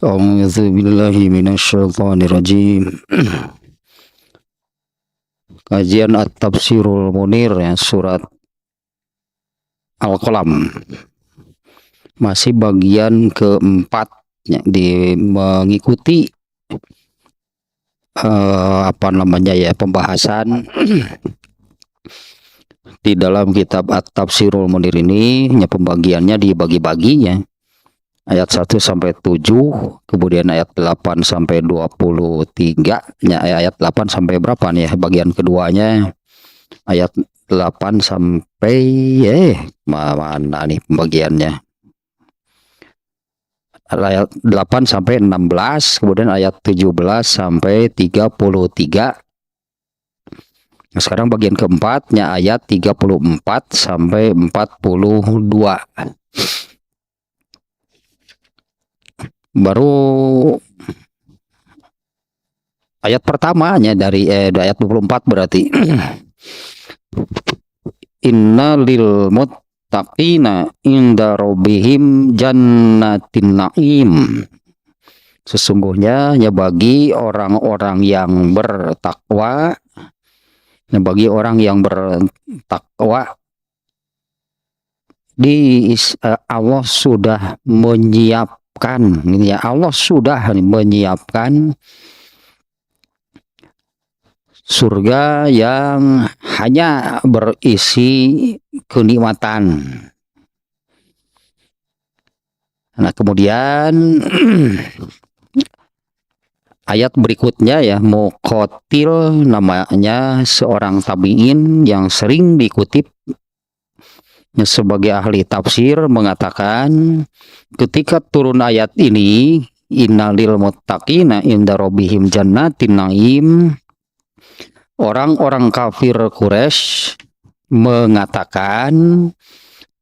A'udzu billahi minasyaitonir rajim. Kajian At-Tafsirul Munir ya, surat Al-Qalam. Masih bagian keempat ya, mengikuti pembahasan di dalam kitab At-Tafsirul Munir ini ya, pembagiannya dibagi-bagi ya. Ayat 1 sampai 7, kemudian ayat 8 sampai 23, ya, ayat 8 sampai berapa nih ya, bagian keduanya ayat 8 sampai mana nih pembagiannya, ayat 8 sampai 16, kemudian ayat 17 sampai 33. Nah, sekarang bagian keempatnya ayat 34 sampai 42. Baru ayat pertamanya dari ayat 24 berarti. Inna lil muttaqina inda rabbihim jannatin na'im. Sesungguhnya ya bagi orang-orang yang bertakwa, Allah sudah menyiapkan, ini ya, Allah sudah menyiapkan surga yang hanya berisi kenikmatan. Nah, kemudian ayat berikutnya ya, Muqatil namanya seorang tabi'in yang sering dikutip sebagai ahli tafsir, mengatakan ketika turun ayat ini, innalil muttaqina inda rabbihim jannatin na'im, orang-orang kafir Quraisy mengatakan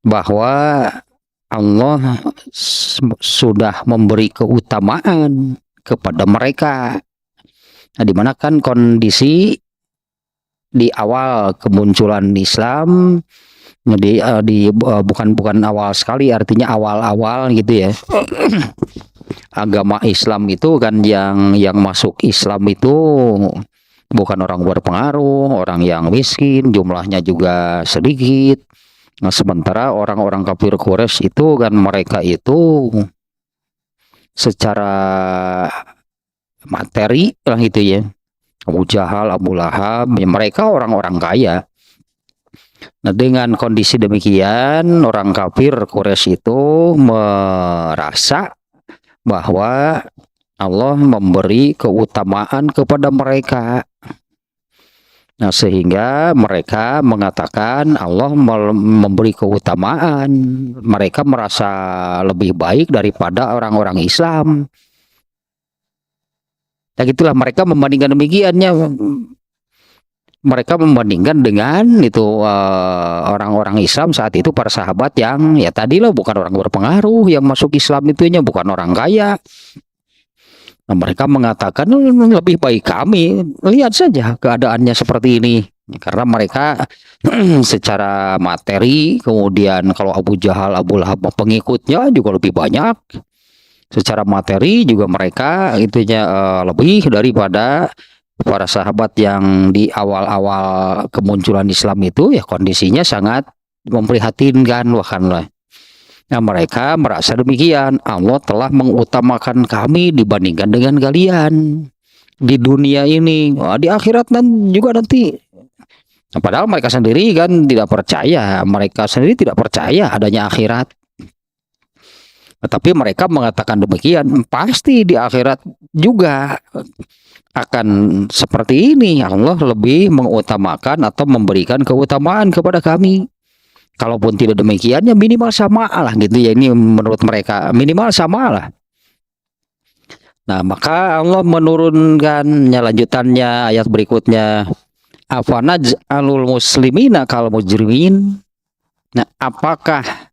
bahwa Allah sudah memberi keutamaan kepada mereka. Nah, dimana kan kondisi di awal kemunculan Islam, bukan awal sekali, artinya awal-awal gitu ya. Agama Islam itu kan yang masuk Islam itu bukan orang berpengaruh, orang yang miskin, jumlahnya juga sedikit. Nah, sementara orang-orang kafir Quraisy itu kan mereka itu secara materi lah gitu ya. Abu Jahal, Abu Lahab, ya mereka orang-orang kaya. Nah, dengan kondisi demikian, orang kafir Quraisy itu merasa bahwa Allah memberi keutamaan kepada mereka. Nah, sehingga mereka mengatakan Allah memberi keutamaan. Mereka merasa lebih baik daripada orang-orang Islam. Nah, gitulah mereka membandingkan demikiannya. Mereka membandingkan dengan itu orang-orang Islam saat itu, para sahabat yang ya tadilah bukan orang berpengaruh, yang masuk Islam itunya bukan orang kaya. Nah, mereka mengatakan lebih baik kami, lihat saja keadaannya seperti ini, karena mereka secara materi, kemudian kalau Abu Jahal, Abu Lahab pengikutnya juga lebih banyak, secara materi juga mereka itunya lebih daripada para sahabat yang di awal-awal kemunculan Islam itu ya, kondisinya sangat memprihatinkan bahkan. Nah, mereka merasa demikian, Allah telah mengutamakan kami dibandingkan dengan kalian di dunia ini. Wah, di akhirat juga nanti. Nah, padahal mereka sendiri kan tidak percaya, adanya akhirat. Tetapi mereka mengatakan demikian, pasti di akhirat juga akan seperti ini. Allah lebih mengutamakan atau memberikan keutamaan kepada kami. Kalaupun tidak demikian, ya minimal sama lah gitu ya. Ini menurut mereka minimal sama lah. Nah, maka Allah menurunkan lanjutannya ayat berikutnya, afanaj'alul muslimina kal mujrimin. Nah, apakah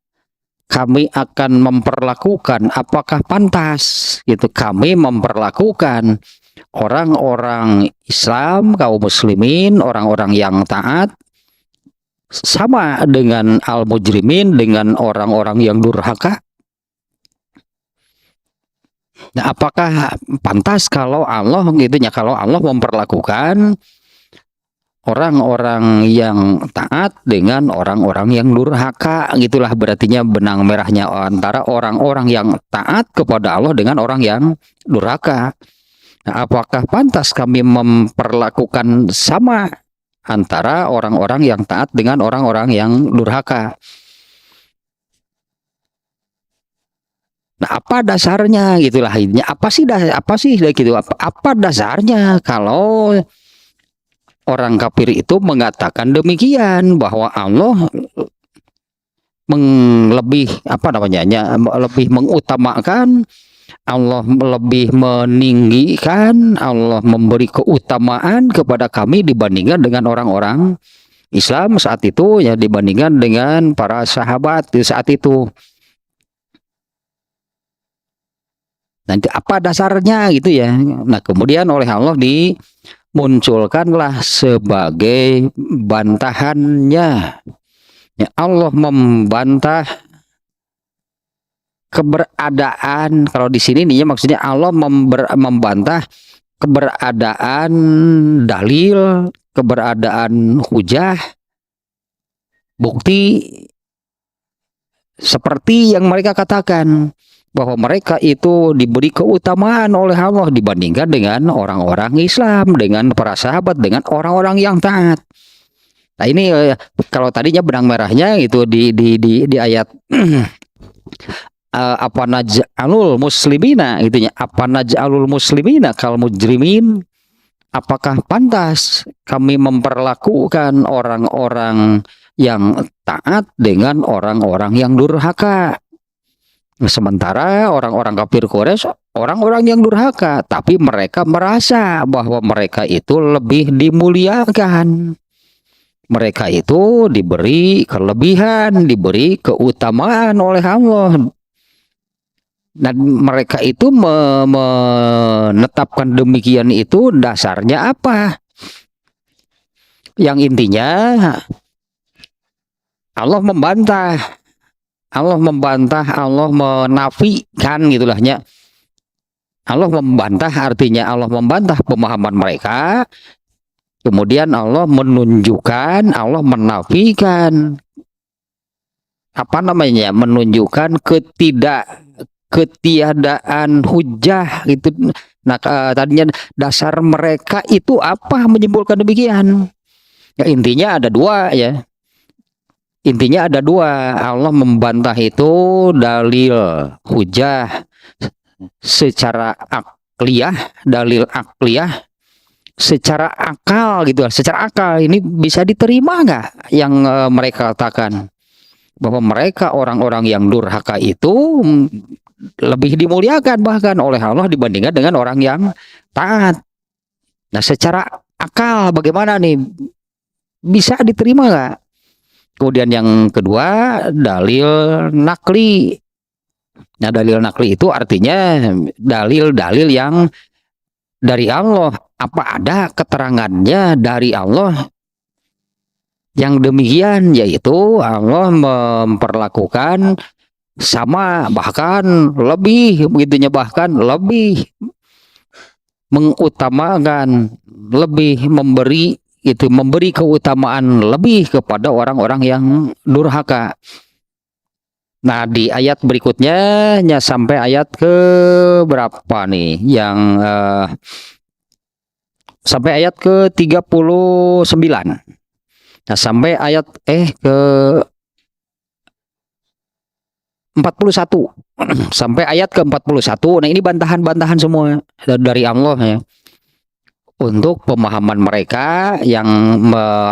kami akan memperlakukan, apakah pantas gitu kami memperlakukan orang-orang Islam, kaum muslimin, orang-orang yang taat sama dengan al-mujrimin, dengan orang-orang yang durhaka? Nah, apakah pantas kalau Allah gitu ya, kalau Allah memperlakukan orang-orang yang taat dengan orang-orang yang durhaka, gitulah berartinya benang merahnya antara orang-orang yang taat kepada Allah dengan orang yang durhaka. Nah, apakah pantas kami memperlakukan sama antara orang-orang yang taat dengan orang-orang yang durhaka? Nah, apa dasarnya gitulah ini? Apa sih gitu? Apa dasarnya kalau orang kafir itu mengatakan demikian bahwa Allah lebih apa namanya lebih mengutamakan, Allah lebih meninggikan, Allah memberi keutamaan kepada kami dibandingkan dengan orang-orang Islam saat itu ya, dibandingkan dengan para sahabat di saat itu. Nanti apa dasarnya gitu ya. Nah, kemudian oleh Allah dimunculkanlah sebagai bantahannya. Ya, Allah membantah keberadaan, kalau di sini nih ya maksudnya Allah membantah keberadaan dalil, keberadaan hujah, bukti seperti yang mereka katakan bahwa mereka itu diberi keutamaan oleh Allah dibandingkan dengan orang-orang Islam, dengan para sahabat, dengan orang-orang yang taat. Nah, ini kalau tadinya benang merahnya itu di ayat apa naj'alul muslimina gitu ya, apa naj'alul muslimina kal mujrimin, apakah pantas kami memperlakukan orang-orang yang taat dengan orang-orang yang durhaka? Sementara orang-orang kafir Quraisy orang-orang yang durhaka, tapi mereka merasa bahwa mereka itu lebih dimuliakan. Mereka itu diberi kelebihan, diberi keutamaan oleh Allah. Dan mereka itu menetapkan demikian itu dasarnya apa? Yang intinya Allah membantah, Allah menafikan gitulahnya. Allah membantah artinya Allah membantah pemahaman mereka. Kemudian Allah menunjukkan, Allah menafikan apa namanya? Menunjukkan ketiadaan hujah gitu. Nah, tadinya dasar mereka itu apa menyimpulkan demikian? Ya, intinya ada dua ya. Intinya ada dua. Allah membantah itu dalil hujah secara akliyah, dalil akliyah secara akal gitu. Secara akal ini bisa diterima nggak yang mereka katakan bahwa mereka orang-orang yang durhaka itu lebih dimuliakan bahkan oleh Allah dibandingkan dengan orang yang taat. Nah, secara akal bagaimana nih? Bisa diterima nggak? Kemudian yang kedua, dalil nakli. Nah, dalil nakli itu artinya dalil-dalil yang dari Allah. Apa ada keterangannya dari Allah yang demikian, yaitu Allah memperlakukan sama, bahkan lebih begitunya, bahkan lebih mengutamakan, lebih memberi keutamaan lebih kepada orang-orang yang durhaka. Nah, di ayat berikutnya sampai ayat ke berapa nih yang sampai ayat ke 39. Nah, sampai ayat ke 41 sampai ayat ke 41. Nah, ini bantahan-bantahan semua dari Allah ya, untuk pemahaman mereka yang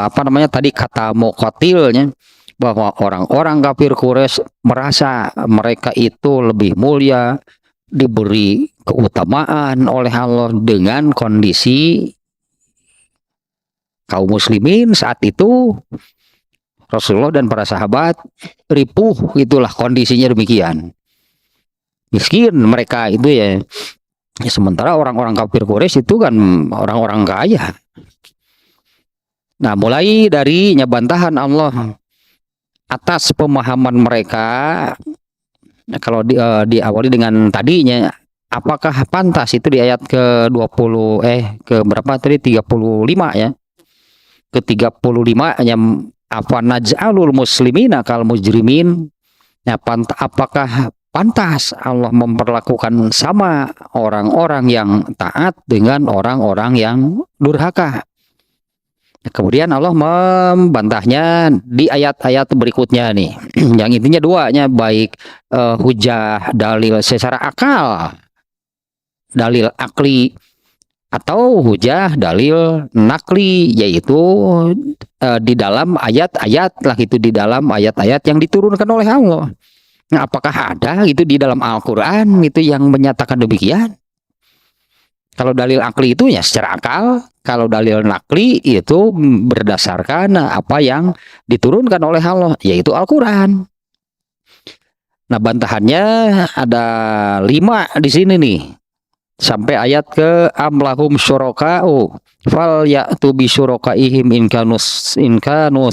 apa namanya tadi kata muqatilnya, bahwa orang-orang kafir Quraisy merasa mereka itu lebih mulia, diberi keutamaan oleh Allah dengan kondisi kaum muslimin saat itu Rasulullah dan para sahabat ripuh, itulah kondisinya demikian. Miskin mereka itu ya. Sementara orang-orang kafir Quraisy itu kan orang-orang kaya. Nah, mulai dari bantahan Allah atas pemahaman mereka. Nah, kalau diawali dengan tadinya apakah pantas itu di ayat ke-20 ke berapa tadi 35 ya. Ke-35 yang apa naj'alul muslimina kal mujrimin. Ya, apakah pantas Allah memperlakukan sama orang-orang yang taat dengan orang-orang yang durhaka? Kemudian Allah membantahnya di ayat-ayat berikutnya nih. Yang intinya duanya, baik hujah dalil secara akal, dalil akli, atau hujah dalil nakli, yaitu di dalam ayat-ayat lah, itu di dalam ayat-ayat yang diturunkan oleh Allah. Nah, apakah ada gitu di dalam Al-Quran itu yang menyatakan demikian? Kalau dalil akli itu ya secara akal, kalau dalil nakli itu berdasarkan apa yang diturunkan oleh Allah, yaitu Al-Quran. Nah, bantahannya ada 5 di sini nih. Sampai ayat ke amlahum syuraka'u fal ya'tu bi syurakaihim in kanus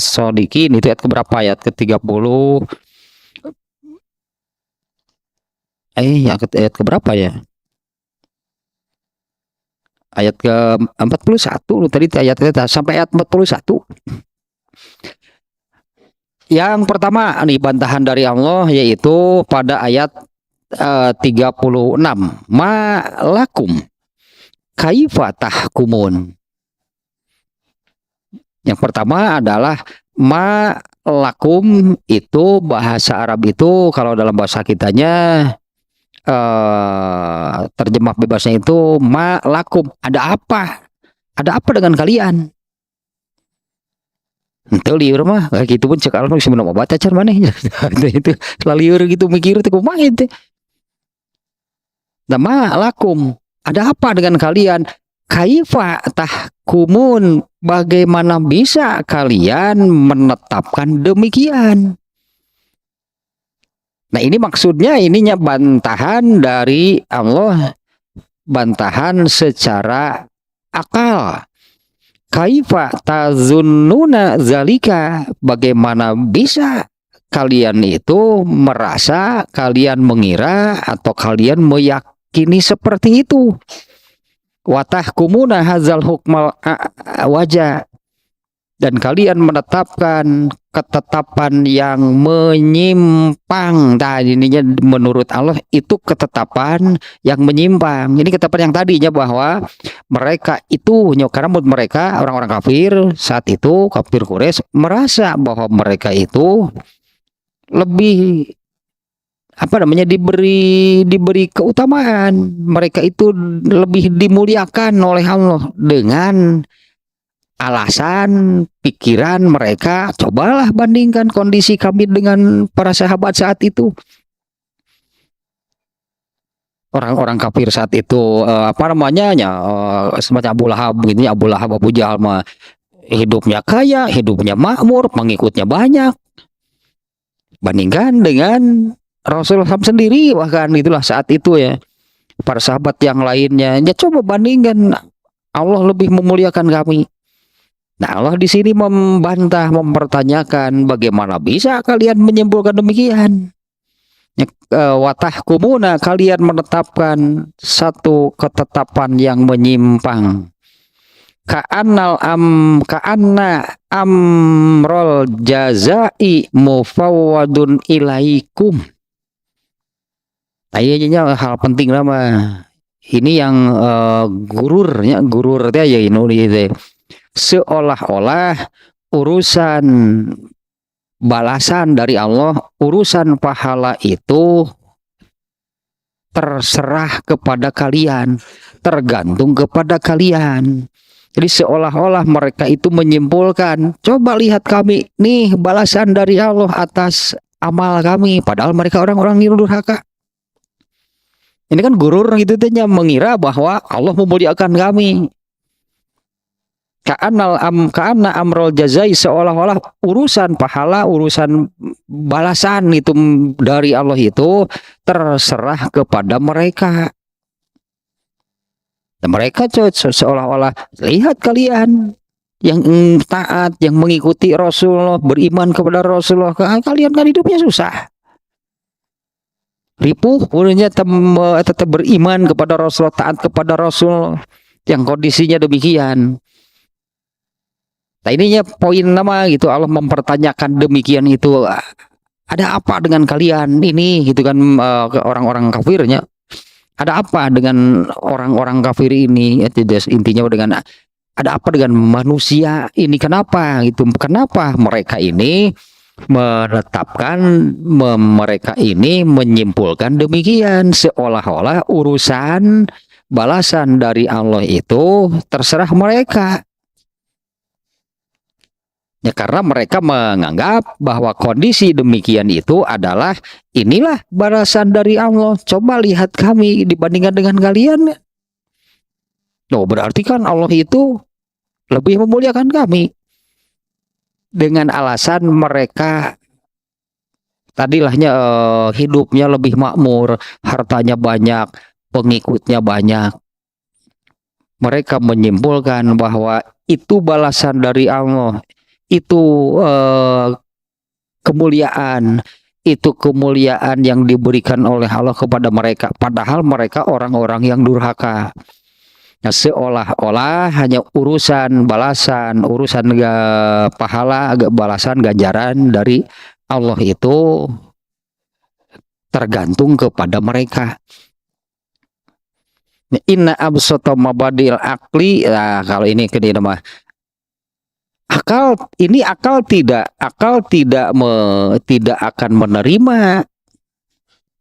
shodiqin. Itu ayat keberapa? Ayat ke-30. Ayat keberapa ya? Ayat ke-41 tadi, ayat sampai ayat 41. Yang pertama nih bantahan dari Allah, yaitu pada ayat 36. Ma lakum kaifa tahkumun. Yang pertama adalah ma lakum, itu bahasa Arab itu kalau dalam bahasa kitanya terjemah bebasnya itu ma lakum, ada apa dengan kalian. Ente liur mah kayak gitu pun cek Allah bisa minum obat acar mana itu liur gitu mikir itu kumaha itu. Nah, ma lakum, ada apa dengan kalian? Kaifa tahkumun, bagaimana bisa kalian menetapkan demikian? Nah, ini maksudnya ininya bantahan dari Allah, bantahan secara akal. Kaifa tazunnuna zalika, bagaimana bisa kalian itu merasa, kalian mengira, atau kalian meyakini seperti itu. Watahkumuna hazal hukmal wajah, dan kalian menetapkan ketetapan yang menyimpang. Tadi ininya menurut Allah itu ketetapan yang menyimpang. Ini ketetapan yang tadinya bahwa mereka itu, karena menurut mereka orang-orang kafir saat itu, kafir Quraisy, merasa bahwa mereka itu lebih diberi keutamaan, mereka itu lebih dimuliakan oleh Allah dengan alasan pikiran mereka, cobalah bandingkan kondisi kami dengan para sahabat saat itu. Orang-orang kafir saat itu semacam Abu Lahab gitu, Abu Lahab, Abu Jahal mah hidupnya kaya, hidupnya makmur, pengikutnya banyak. Bandingkan dengan Rasulullah sendiri, bahkan itulah saat itu ya, para sahabat yang lainnya, ya coba bandingkan, Allah lebih memuliakan kami. Nah, Allah di sini membantah, mempertanyakan, bagaimana bisa kalian menyimpulkan demikian? Watahkumuna, kalian menetapkan satu ketetapan yang menyimpang. Ka'anna amrol jazai mufawwadun ilaikum. Ayahnya hal penting lama. Ini yang gurur ya ini. Seolah-olah urusan balasan dari Allah, urusan pahala itu terserah kepada kalian, tergantung kepada kalian. Jadi seolah-olah mereka itu menyimpulkan, coba lihat kami nih balasan dari Allah atas amal kami, padahal mereka orang-orang yang durhaka. Ini kan gurur gitu, mengira bahwa Allah memuliakan kami. Ka'anna amrul jazai, seolah-olah urusan pahala, urusan balasan itu dari Allah itu terserah kepada mereka. Dan mereka seolah-olah, lihat kalian yang taat, yang mengikuti Rasulullah, beriman kepada Rasulullah, kalian kan hidupnya susah. ripuh punya tetap beriman kepada Rasul, taat kepada Rasul yang kondisinya demikian. Nah ininya poin nama gitu, Allah mempertanyakan demikian itu, ada apa dengan kalian ini gitu kan, orang-orang kafirnya, ada apa dengan orang-orang kafir ini, intinya dengan ada apa dengan manusia ini, kenapa gitu, kenapa mereka ini menetapkan, mereka ini menyimpulkan demikian, seolah-olah urusan balasan dari Allah itu terserah mereka. Ya karena mereka menganggap bahwa kondisi demikian itu adalah inilah balasan dari Allah. Coba lihat kami dibandingkan dengan kalian. Oh, berarti kan Allah itu lebih memuliakan kami. Dengan alasan mereka tadilahnya hidupnya lebih makmur, hartanya banyak, pengikutnya banyak. Mereka menyimpulkan bahwa itu balasan dari Allah. Itu kemuliaan, itu kemuliaan yang diberikan oleh Allah kepada mereka, padahal mereka orang-orang yang durhaka. Nah, seolah-olah hanya urusan balasan, urusan pahala, balasan ganjaran dari Allah itu tergantung kepada mereka. Inna absata mabadil akli, nah, kalau ini ke nama akal, ini akal tidak tidak akan menerima.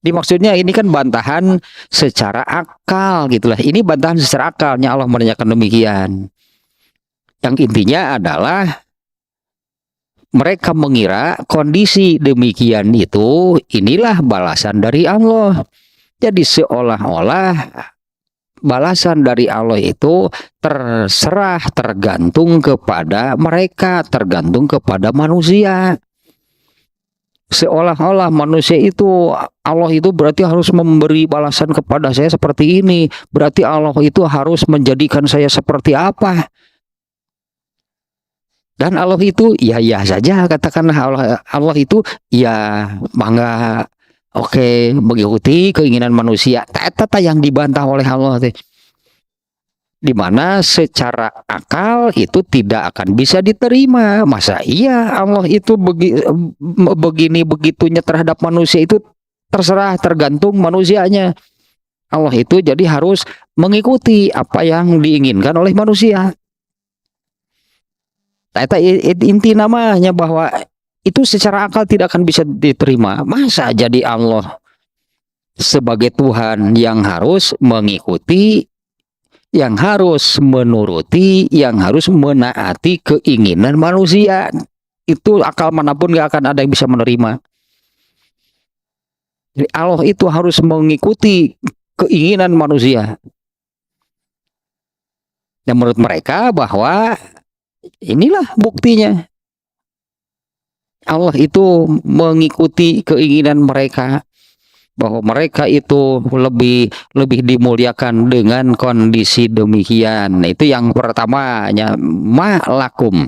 Dimaksudnya ini kan bantahan secara akal gitulah. Ini bantahan secara akalnya Allah menanyakan demikian. Yang intinya adalah mereka mengira kondisi demikian itu inilah balasan dari Allah. Jadi seolah-olah balasan dari Allah itu terserah, tergantung kepada mereka, tergantung kepada manusia. Seolah-olah manusia itu, Allah itu berarti harus memberi balasan kepada saya seperti ini, berarti Allah itu harus menjadikan saya seperti apa. Dan Allah itu ya saja, katakanlah Allah itu ya mangga, oke, mengikuti keinginan manusia. Tata yang dibantah oleh Allah, di mana secara akal itu tidak akan bisa diterima. Masa iya Allah itu begini begitunya terhadap manusia, itu terserah, tergantung manusianya. Allah itu jadi harus mengikuti apa yang diinginkan oleh manusia. Tata inti namanya bahwa itu secara akal tidak akan bisa diterima. Masa jadi Allah sebagai Tuhan yang harus mengikuti, yang harus menuruti, yang harus menaati keinginan manusia. Itu akal manapun gak akan ada yang bisa menerima. Jadi Allah itu harus mengikuti keinginan manusia. Dan menurut mereka bahwa inilah buktinya Allah itu mengikuti keinginan mereka, bahwa mereka itu lebih dimuliakan dengan kondisi demikian. Nah, itu yang pertamanya, ma'lakum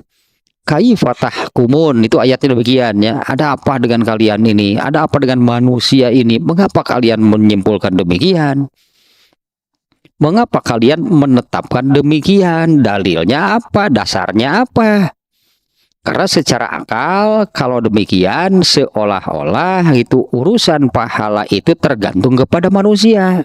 kaifatah kumun, itu ayatnya demikian ya. Ada apa dengan kalian ini? Ada apa dengan manusia ini? Mengapa kalian menyimpulkan demikian? Mengapa kalian menetapkan demikian? Dalilnya apa? Dasarnya apa? Karena secara akal kalau demikian seolah-olah itu urusan pahala itu tergantung kepada manusia.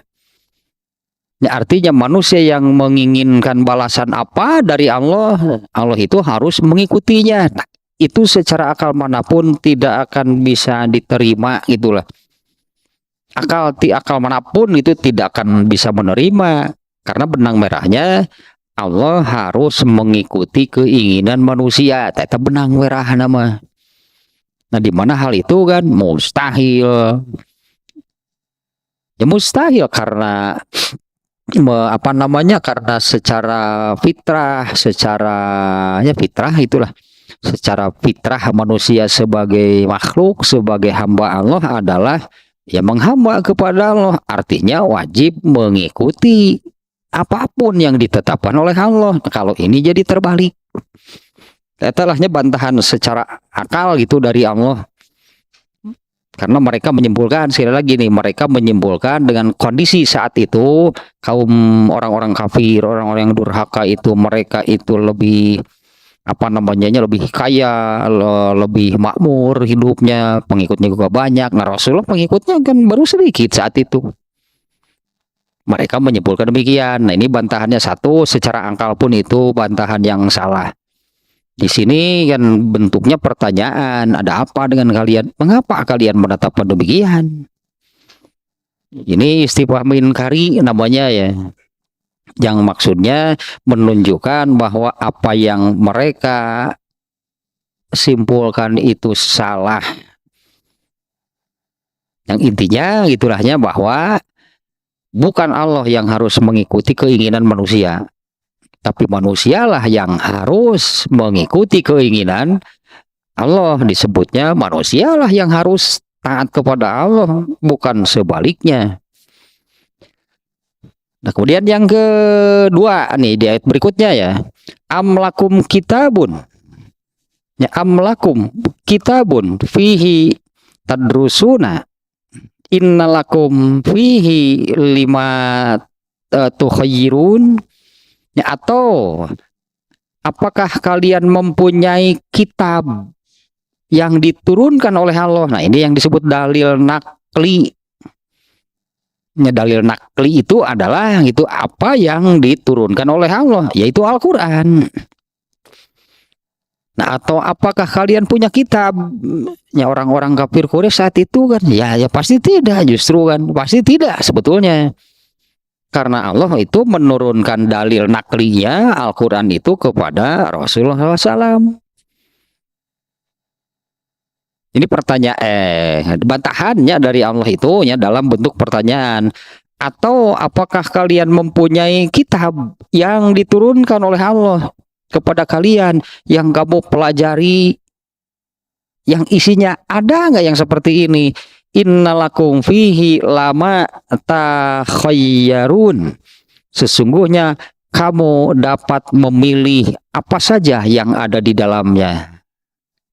Ya, artinya manusia yang menginginkan balasan apa dari Allah, Allah itu harus mengikutinya. Nah, itu secara akal manapun tidak akan bisa diterima gitulah. Akal manapun itu tidak akan bisa menerima, karena benang merahnya Allah harus mengikuti keinginan manusia. Tetap benang merah nama. Nah, di mana hal itu kan mustahil. Ya mustahil karena apa namanya? Karena secara fitrah, ya fitrah itulah. Secara fitrah manusia sebagai makhluk, sebagai hamba Allah adalah ya menghamba kepada Allah, artinya wajib mengikuti apapun yang ditetapkan oleh Allah. Kalau ini jadi terbalik, setelahnya bantahan secara akal gitu dari Allah. Karena mereka menyimpulkan, sekali lagi nih, mereka menyimpulkan dengan kondisi saat itu kaum orang-orang kafir, orang-orang yang durhaka itu, mereka itu lebih apa namanya, lebih kaya, lebih makmur hidupnya, pengikutnya juga banyak. Nah, Rasulullah pengikutnya kan baru sedikit saat itu. Mereka menyimpulkan demikian. Nah, ini bantahannya satu, secara angkal pun itu bantahan yang salah. Di sini kan bentuknya pertanyaan, ada apa dengan kalian? Mengapa kalian menetapkan demikian? Ini istifham inkari namanya ya. Yang maksudnya menunjukkan bahwa apa yang mereka simpulkan itu salah. Yang intinya gitulahnya bahwa bukan Allah yang harus mengikuti keinginan manusia, tapi manusialah yang harus mengikuti keinginan Allah. Disebutnya manusialah yang harus taat kepada Allah, bukan sebaliknya. Nah, kemudian yang kedua nih di ayat berikutnya ya, amlakum kitabun. Ya, amlakum kitabun fihi tadrusuna innalakum fihi lima tukhayyirun. Ya, atau apakah kalian mempunyai kitab yang diturunkan oleh Allah? Nah, ini yang disebut dalil nakli. Ya, dalil nakli itu adalah itu apa yang diturunkan oleh Allah, yaitu Al-Quran. Nah, atau apakah kalian punya kitab? Ya, orang-orang kafir Quraisy saat itu kan, ya pasti tidak, justru kan pasti tidak sebetulnya. Karena Allah itu menurunkan dalil naklinya Al-Quran itu kepada Rasulullah SAW. Ini pertanyaan, bantahannya dari Allah itu ya dalam bentuk pertanyaan. Atau apakah kalian mempunyai kitab yang diturunkan oleh Allah kepada kalian yang kamu pelajari, yang isinya ada nggak yang seperti ini? Innalakum fihi lama takhayyarun. Sesungguhnya kamu dapat memilih apa saja yang ada di dalamnya.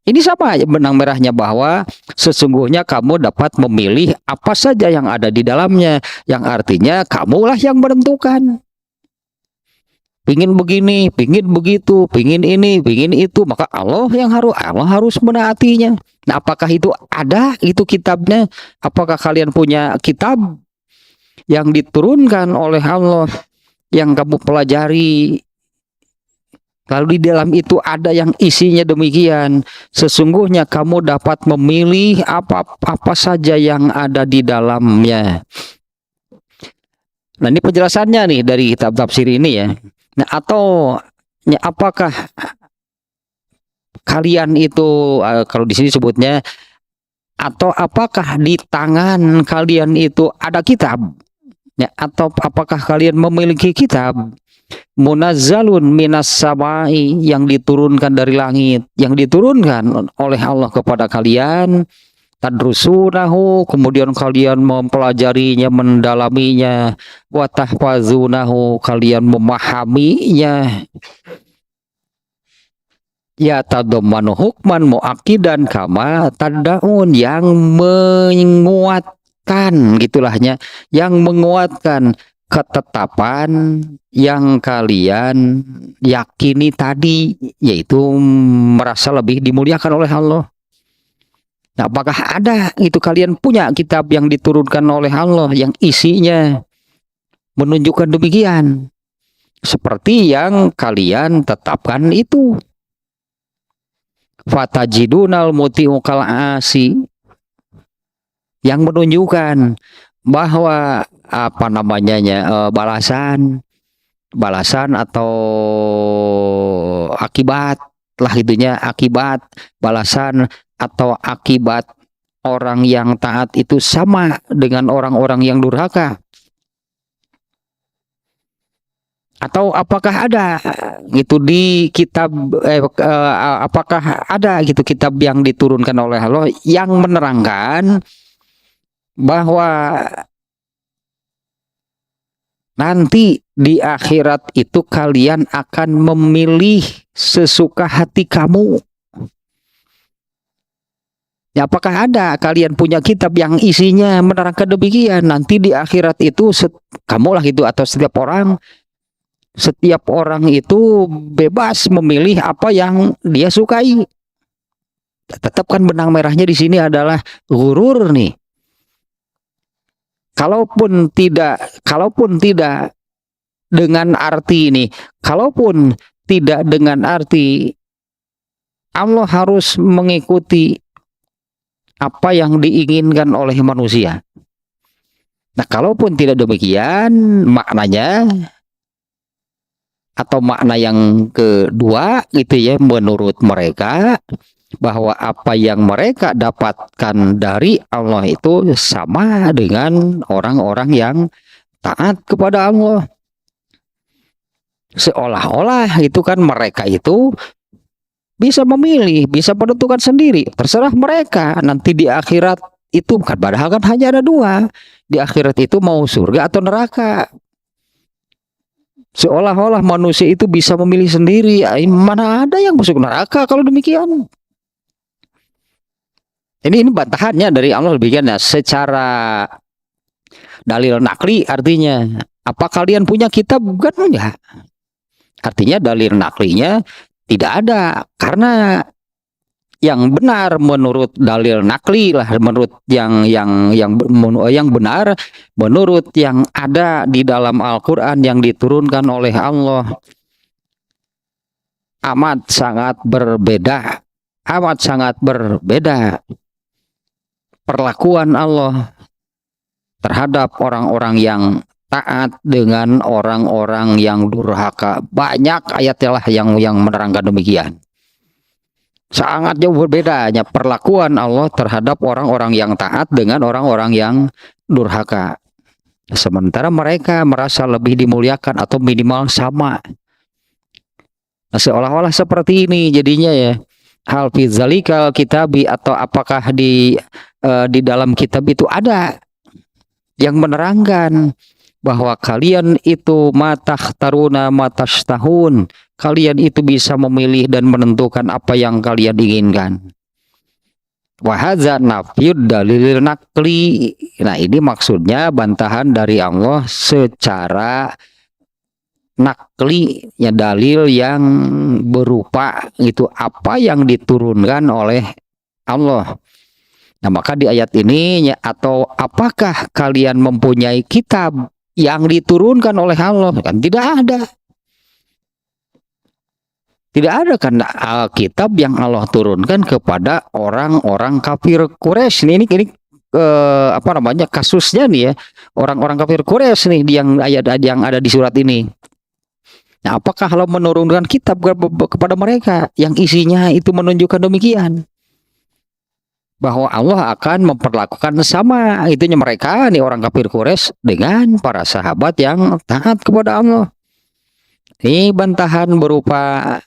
Ini sama benang merahnya, bahwa sesungguhnya kamu dapat memilih apa saja yang ada di dalamnya, yang artinya kamulah yang menentukan. Pingin begini, pingin begitu, pingin ini, pingin itu, maka Allah harus menaatinya. Nah, apakah itu ada itu kitabnya? Apakah kalian punya kitab yang diturunkan oleh Allah yang kamu pelajari? Lalu di dalam itu ada yang isinya demikian. Sesungguhnya kamu dapat memilih apa saja yang ada di dalamnya. Nah, ini penjelasannya nih dari kitab tafsir ini ya. Nah, atau ya, apakah kalian itu kalau di sini sebutnya, atau apakah di tangan kalian itu ada kitab? Ya, atau apakah kalian memiliki kitab? Munazzalun minas samai, yang diturunkan dari langit, yang diturunkan oleh Allah kepada kalian. Tadrusunahu, kemudian kalian mempelajarinya, mendalaminya. Wa tahfazunahu, kalian memahaminya. Ya tadammanu hukman muakkidan kama tad'un, yang menguatkan gitulahnya, yang menguatkan ketetapan yang kalian yakini tadi, yaitu merasa lebih dimuliakan oleh Allah. Nah, apakah ada itu kalian punya kitab yang diturunkan oleh Allah yang isinya menunjukkan demikian, seperti yang kalian tetapkan itu? Fatajidunal muti'u kal asi, yang menunjukkan bahwa apa namanya, balasan atau akibat lah itunya, akibat balasan atau akibat orang yang taat itu sama dengan orang-orang yang durhaka. Atau apakah ada gitu di kitab apakah ada gitu kitab yang diturunkan oleh Allah yang menerangkan bahwa nanti di akhirat itu kalian akan memilih sesuka hati kamu. Ya, apakah ada kalian punya kitab yang isinya menerangkan demikian? Nanti di akhirat itu kamulah itu atau setiap orang itu bebas memilih apa yang dia sukai. Tetap kan benang merahnya di sini adalah gurur nih. Kalaupun tidak dengan arti ini, kalaupun tidak dengan arti Allah harus mengikuti apa yang diinginkan oleh manusia. Nah, kalaupun tidak demikian, maknanya atau makna yang kedua gitu ya, menurut mereka bahwa apa yang mereka dapatkan dari Allah itu sama dengan orang-orang yang taat kepada Allah. Seolah-olah itu kan mereka itu bisa memilih, bisa menentukan sendiri. Terserah mereka nanti di akhirat itu, bukan padahal kan hanya ada dua. Di akhirat itu mau surga atau neraka. Seolah-olah manusia itu bisa memilih sendiri. Mana ada yang masuk neraka kalau demikian? Ini bantahannya dari Allah demikian ya. Secara dalil nakli artinya, apa kalian punya kitab? Bukan enggak. Artinya dalil naklinya tidak ada, karena yang benar menurut dalil nakli lah, menurut yang benar menurut yang ada di dalam Al-Qur'an yang diturunkan oleh Allah amat sangat berbeda perlakuan Allah terhadap orang-orang yang taat dengan orang-orang yang durhaka. Banyak ayatnya lah yang menerangkan demikian. Sangat jauh berbedanya perlakuan Allah terhadap orang-orang yang taat dengan orang-orang yang durhaka. Sementara mereka merasa lebih dimuliakan atau minimal sama. Nah, seolah-olah seperti ini jadinya ya. Hal fi zalikal kitabi, atau apakah di dalam kitab itu ada yang menerangkan bahwa kalian itu matahtaruna matashtahun, kalian itu bisa memilih dan menentukan apa yang kalian inginkan. Wahadza nafyud dalil nakli. Nah, ini maksudnya bantahan dari Allah secara nakli, ya, dalil yang berupa itu apa yang diturunkan oleh Allah. Nah, maka di ayat ini, atau apakah kalian mempunyai kitab yang diturunkan oleh Allah? Kan tidak ada. Tidak ada kan kitab yang Allah turunkan kepada orang-orang kafir Quraisy. Ini apa namanya kasusnya nih ya, orang-orang kafir Quraisy nih yang ayat yang ada di surat ini. Nah, apakah Allah menurunkan kitab kepada mereka yang isinya itu menunjukkan demikian? Bahwa Allah akan memperlakukan sama itunya mereka nih orang kafir Quraisy dengan para sahabat yang taat kepada Allah. Ini bantahan berupa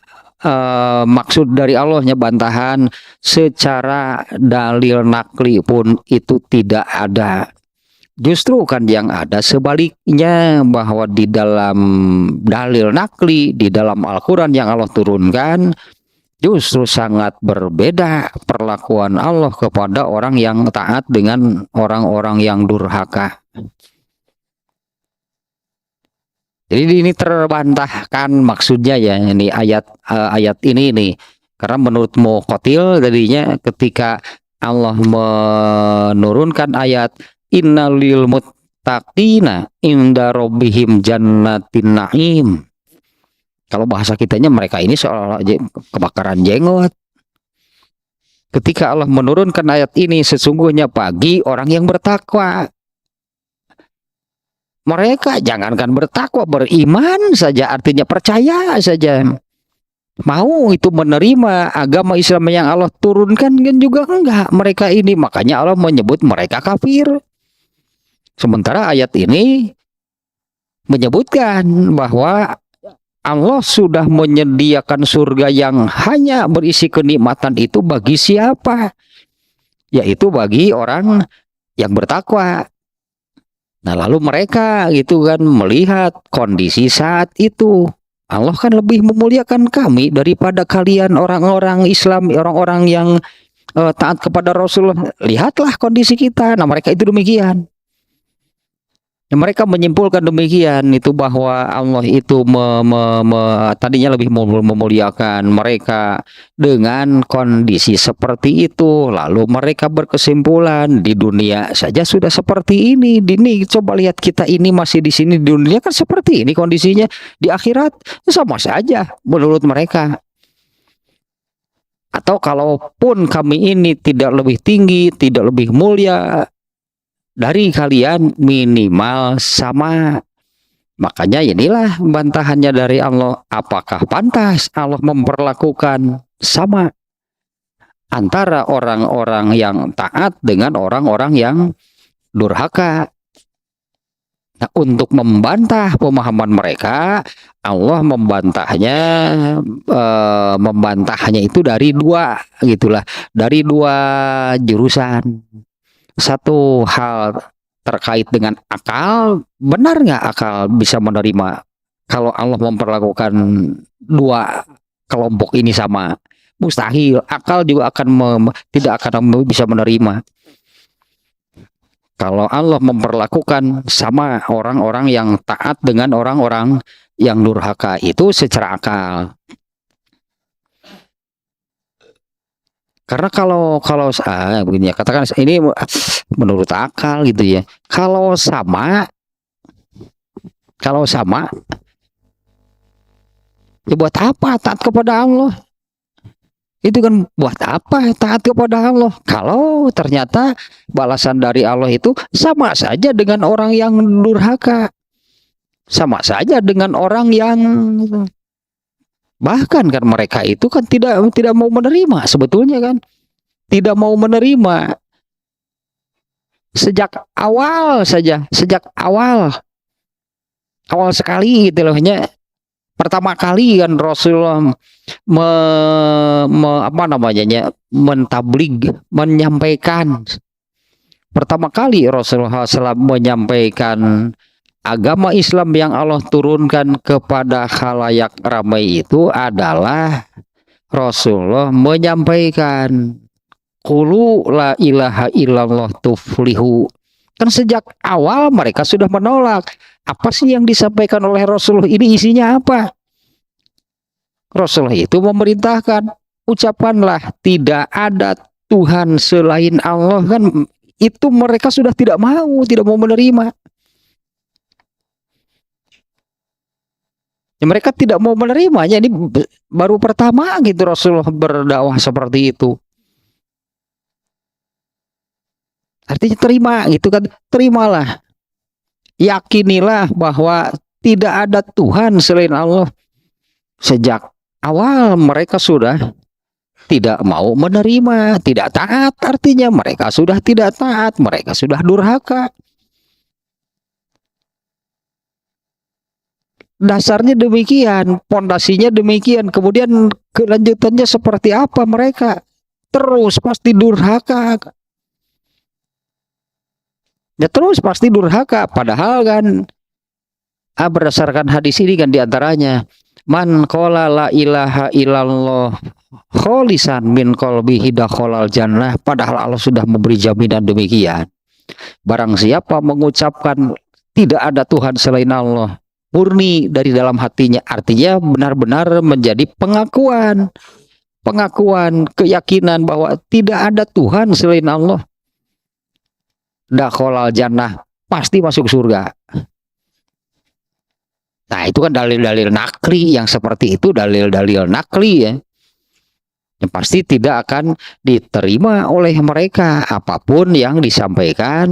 maksud dari Allahnya, bantahan secara dalil nakli pun itu tidak ada. Justru kan yang ada sebaliknya, bahwa di dalam dalil nakli, di dalam Al-Quran yang Allah turunkan, justru sangat berbeda perlakuan Allah kepada orang yang taat dengan orang-orang yang durhaka. Jadi ini terbantahkan maksudnya ya, ini ayat ini nih. Karena menurut Muqatil tadinya ketika Allah menurunkan ayat innalil muttaqina inda rabbihim jannatin na'im. Kalau bahasa kitanya mereka ini seolah-olah kebakaran jenggot. Ketika Allah menurunkan ayat ini, sesungguhnya bagi orang yang bertakwa. Mereka jangankan bertakwa, beriman saja, artinya percaya saja. Mau itu menerima agama Islam yang Allah turunkan kan juga enggak mereka ini. Makanya Allah menyebut mereka kafir. Sementara ayat ini menyebutkan bahwa Allah sudah menyediakan surga yang hanya berisi kenikmatan itu bagi siapa? Yaitu bagi orang yang bertakwa. Nah, lalu mereka itu kan melihat kondisi saat itu. Allah kan lebih memuliakan kami daripada kalian orang-orang Islam, orang-orang yang taat kepada Rasul, lihatlah kondisi kita. Nah, mereka itu demikian. Ya, mereka menyimpulkan demikian itu bahwa Allah itu tadinya lebih memuliakan mereka dengan kondisi seperti itu. Lalu mereka berkesimpulan di dunia saja sudah seperti ini. Dini coba lihat kita ini masih di sini di dunia kan seperti ini kondisinya. Di akhirat sama saja menurut mereka. Atau kalaupun kami ini tidak lebih tinggi, tidak lebih mulia dari kalian, minimal sama. Makanya inilah bantahannya dari Allah. Apakah pantas Allah memperlakukan sama antara orang-orang yang taat dengan orang-orang yang durhaka? Nah, untuk membantah pemahaman mereka, Allah membantahnya itu dari dua, gitulah, dari dua jurusan. Satu hal terkait dengan akal, benar nggak akal bisa menerima kalau Allah memperlakukan dua kelompok ini sama? Mustahil, akal juga tidak akan bisa menerima kalau Allah memperlakukan sama orang-orang yang taat dengan orang-orang yang durhaka itu secara akal. Karena kalau begini ya, katakan ini menurut akal gitu ya. Kalau sama ya buat apa taat kepada Allah? Itu kan buat apa taat kepada Allah? Kalau ternyata balasan dari Allah itu sama saja dengan orang yang durhaka. Sama saja dengan orang yang bahkan kan mereka itu kan tidak mau menerima sebetulnya kan. Tidak mau menerima sejak awal saja, sejak awal sekali gitu loh. Pertama kali kan Rasulullah mentablig, menyampaikan. Pertama kali Rasulullah SAW menyampaikan agama Islam yang Allah turunkan kepada khalayak ramai itu adalah Rasulullah menyampaikan qulu la ilaha illallah tuflihu. Kan sejak awal mereka sudah menolak. Apa sih yang disampaikan oleh Rasulullah ini, isinya apa? Rasulullah itu memerintahkan, ucapkanlah tidak ada Tuhan selain Allah. Kan itu mereka sudah tidak mau menerima. Ya, mereka tidak mau menerimanya. Ini baru pertama gitu Rasulullah berdakwah seperti itu. Artinya terima gitu kan, terimalah. Yakinilah bahwa tidak ada Tuhan selain Allah. Sejak awal mereka sudah tidak mau menerima, tidak taat. Artinya mereka sudah tidak taat, mereka sudah durhaka. Dasarnya demikian, pondasinya demikian. Kemudian kelanjutannya seperti apa mereka? Terus pasti durhaka. Ya terus pasti durhaka. Padahal kan berdasarkan hadis ini kan diantaranya, man qala la ilaha illallah kholisan min qalbihi dakhalal jannah. Padahal Allah sudah memberi jaminan demikian. Barang siapa mengucapkan tidak ada Tuhan selain Allah murni dari dalam hatinya, artinya benar-benar menjadi pengakuan, keyakinan bahwa tidak ada Tuhan selain Allah, dakhalal jannah, pasti masuk surga. Nah, itu kan dalil-dalil nakli yang seperti itu, dalil-dalil nakli ya, yang pasti tidak akan diterima oleh mereka apapun yang disampaikan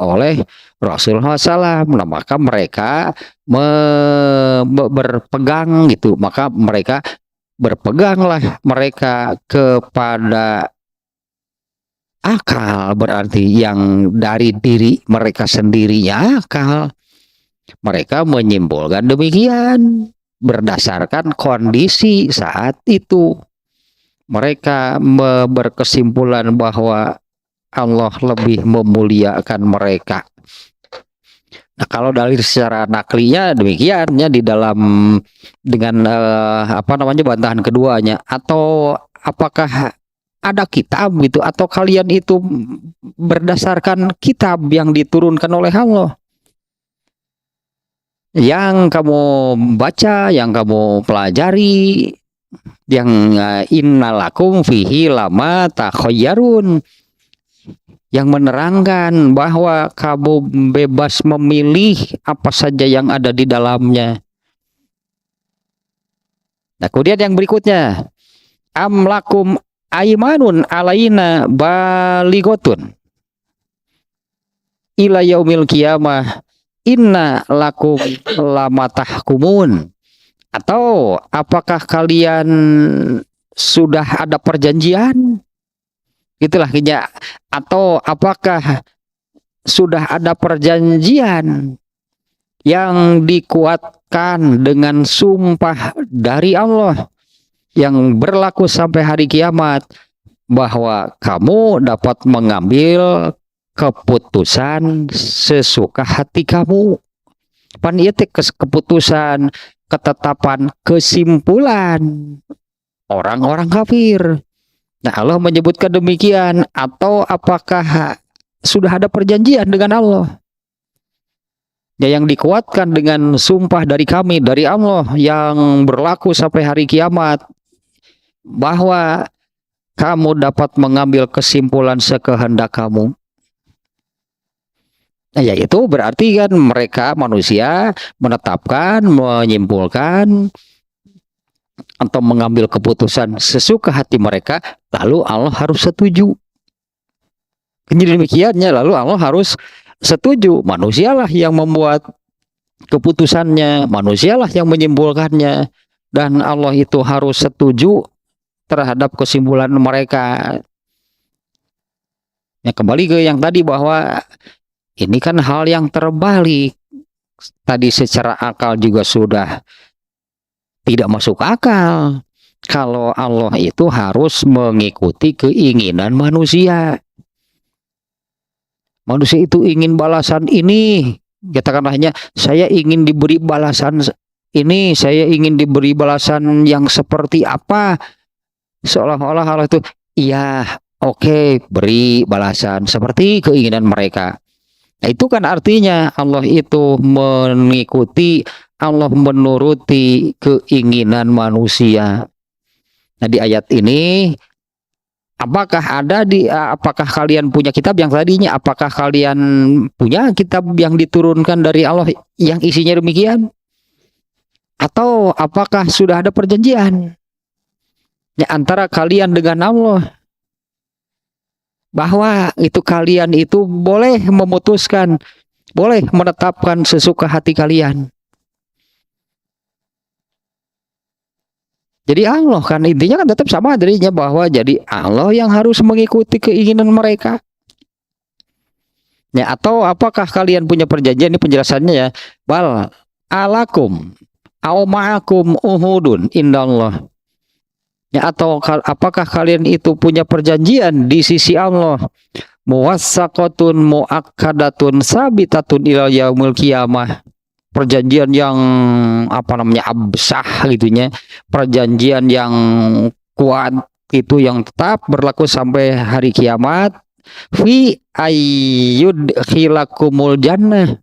oleh Rasulullah SAW. Nah, maka mereka berpegang gitu, maka mereka berpeganglah mereka kepada akal, berarti yang dari diri mereka sendirinya akal. Mereka menyimpulkan demikian berdasarkan kondisi saat itu. Mereka berkesimpulan bahwa Allah lebih memuliakan mereka. Nah, kalau dalil secara naklinya demikiannya di dalam dengan bantahan keduanya, atau apakah ada kitab gitu, atau kalian itu berdasarkan kitab yang diturunkan oleh Allah, yang kamu baca, yang kamu pelajari, yang innalakum fihi lama takhayyarun, yang menerangkan bahwa kamu bebas memilih apa saja yang ada di dalamnya. Nah, kemudian yang berikutnya, amlakum aimanun alaina baligotun ila yaumil qiyamah inna lakum lamatahkumun. Atau apakah kalian sudah ada perjanjian? Itulah kayaknya. Atau apakah sudah ada perjanjian yang dikuatkan dengan sumpah dari Allah yang berlaku sampai hari kiamat, bahwa kamu dapat mengambil keputusan sesuka hati kamu. Panitik keputusan, ketetapan, kesimpulan orang-orang kafir. Nah, Allah menyebutkan demikian. Atau apakah sudah ada perjanjian dengan Allah ya, yang dikuatkan dengan sumpah dari kami, dari Allah, yang berlaku sampai hari kiamat, bahwa kamu dapat mengambil kesimpulan sekehendak kamu. Nah, yaitu berarti kan mereka manusia menetapkan, menyimpulkan, atau mengambil keputusan sesuka hati mereka, lalu Allah harus setuju. Jadi demikiannya, lalu Allah harus setuju. Manusialah yang membuat keputusannya, manusialah yang menyimpulkannya, dan Allah itu harus setuju terhadap kesimpulan mereka. Ya, kembali ke yang tadi, bahwa ini kan hal yang terbalik. Tadi secara akal juga sudah tidak masuk akal kalau Allah itu harus mengikuti keinginan manusia. Manusia itu ingin balasan ini, katakanlah hanya saya ingin diberi balasan ini, saya ingin diberi balasan yang seperti apa, seolah-olah Allah itu iya, oke, beri balasan seperti keinginan mereka. Nah, itu kan artinya Allah itu mengikuti, Allah menuruti keinginan manusia. Nah, di ayat ini, apakah kalian punya kitab yang tadinya, apakah kalian punya kitab yang diturunkan dari Allah yang isinya demikian? Atau apakah sudah ada perjanjian ya, antara kalian dengan Allah, bahwa itu kalian itu boleh memutuskan, boleh menetapkan sesuka hati kalian. Jadi Allah kan intinya kan tetap sama dirinya, bahwa jadi Allah yang harus mengikuti keinginan mereka. Ya, atau apakah kalian punya perjanjian? Ini penjelasannya ya. Bal alakum au ma'akum uhudun indallah. Ya, atau apakah kalian itu punya perjanjian di sisi Allah, muwassaqatun muakkadatun sabitatun ila yaumil qiyamah, perjanjian yang absah gitunya, perjanjian yang kuat itu, yang tetap berlaku sampai hari kiamat, fi ayyud khilakumul jannah,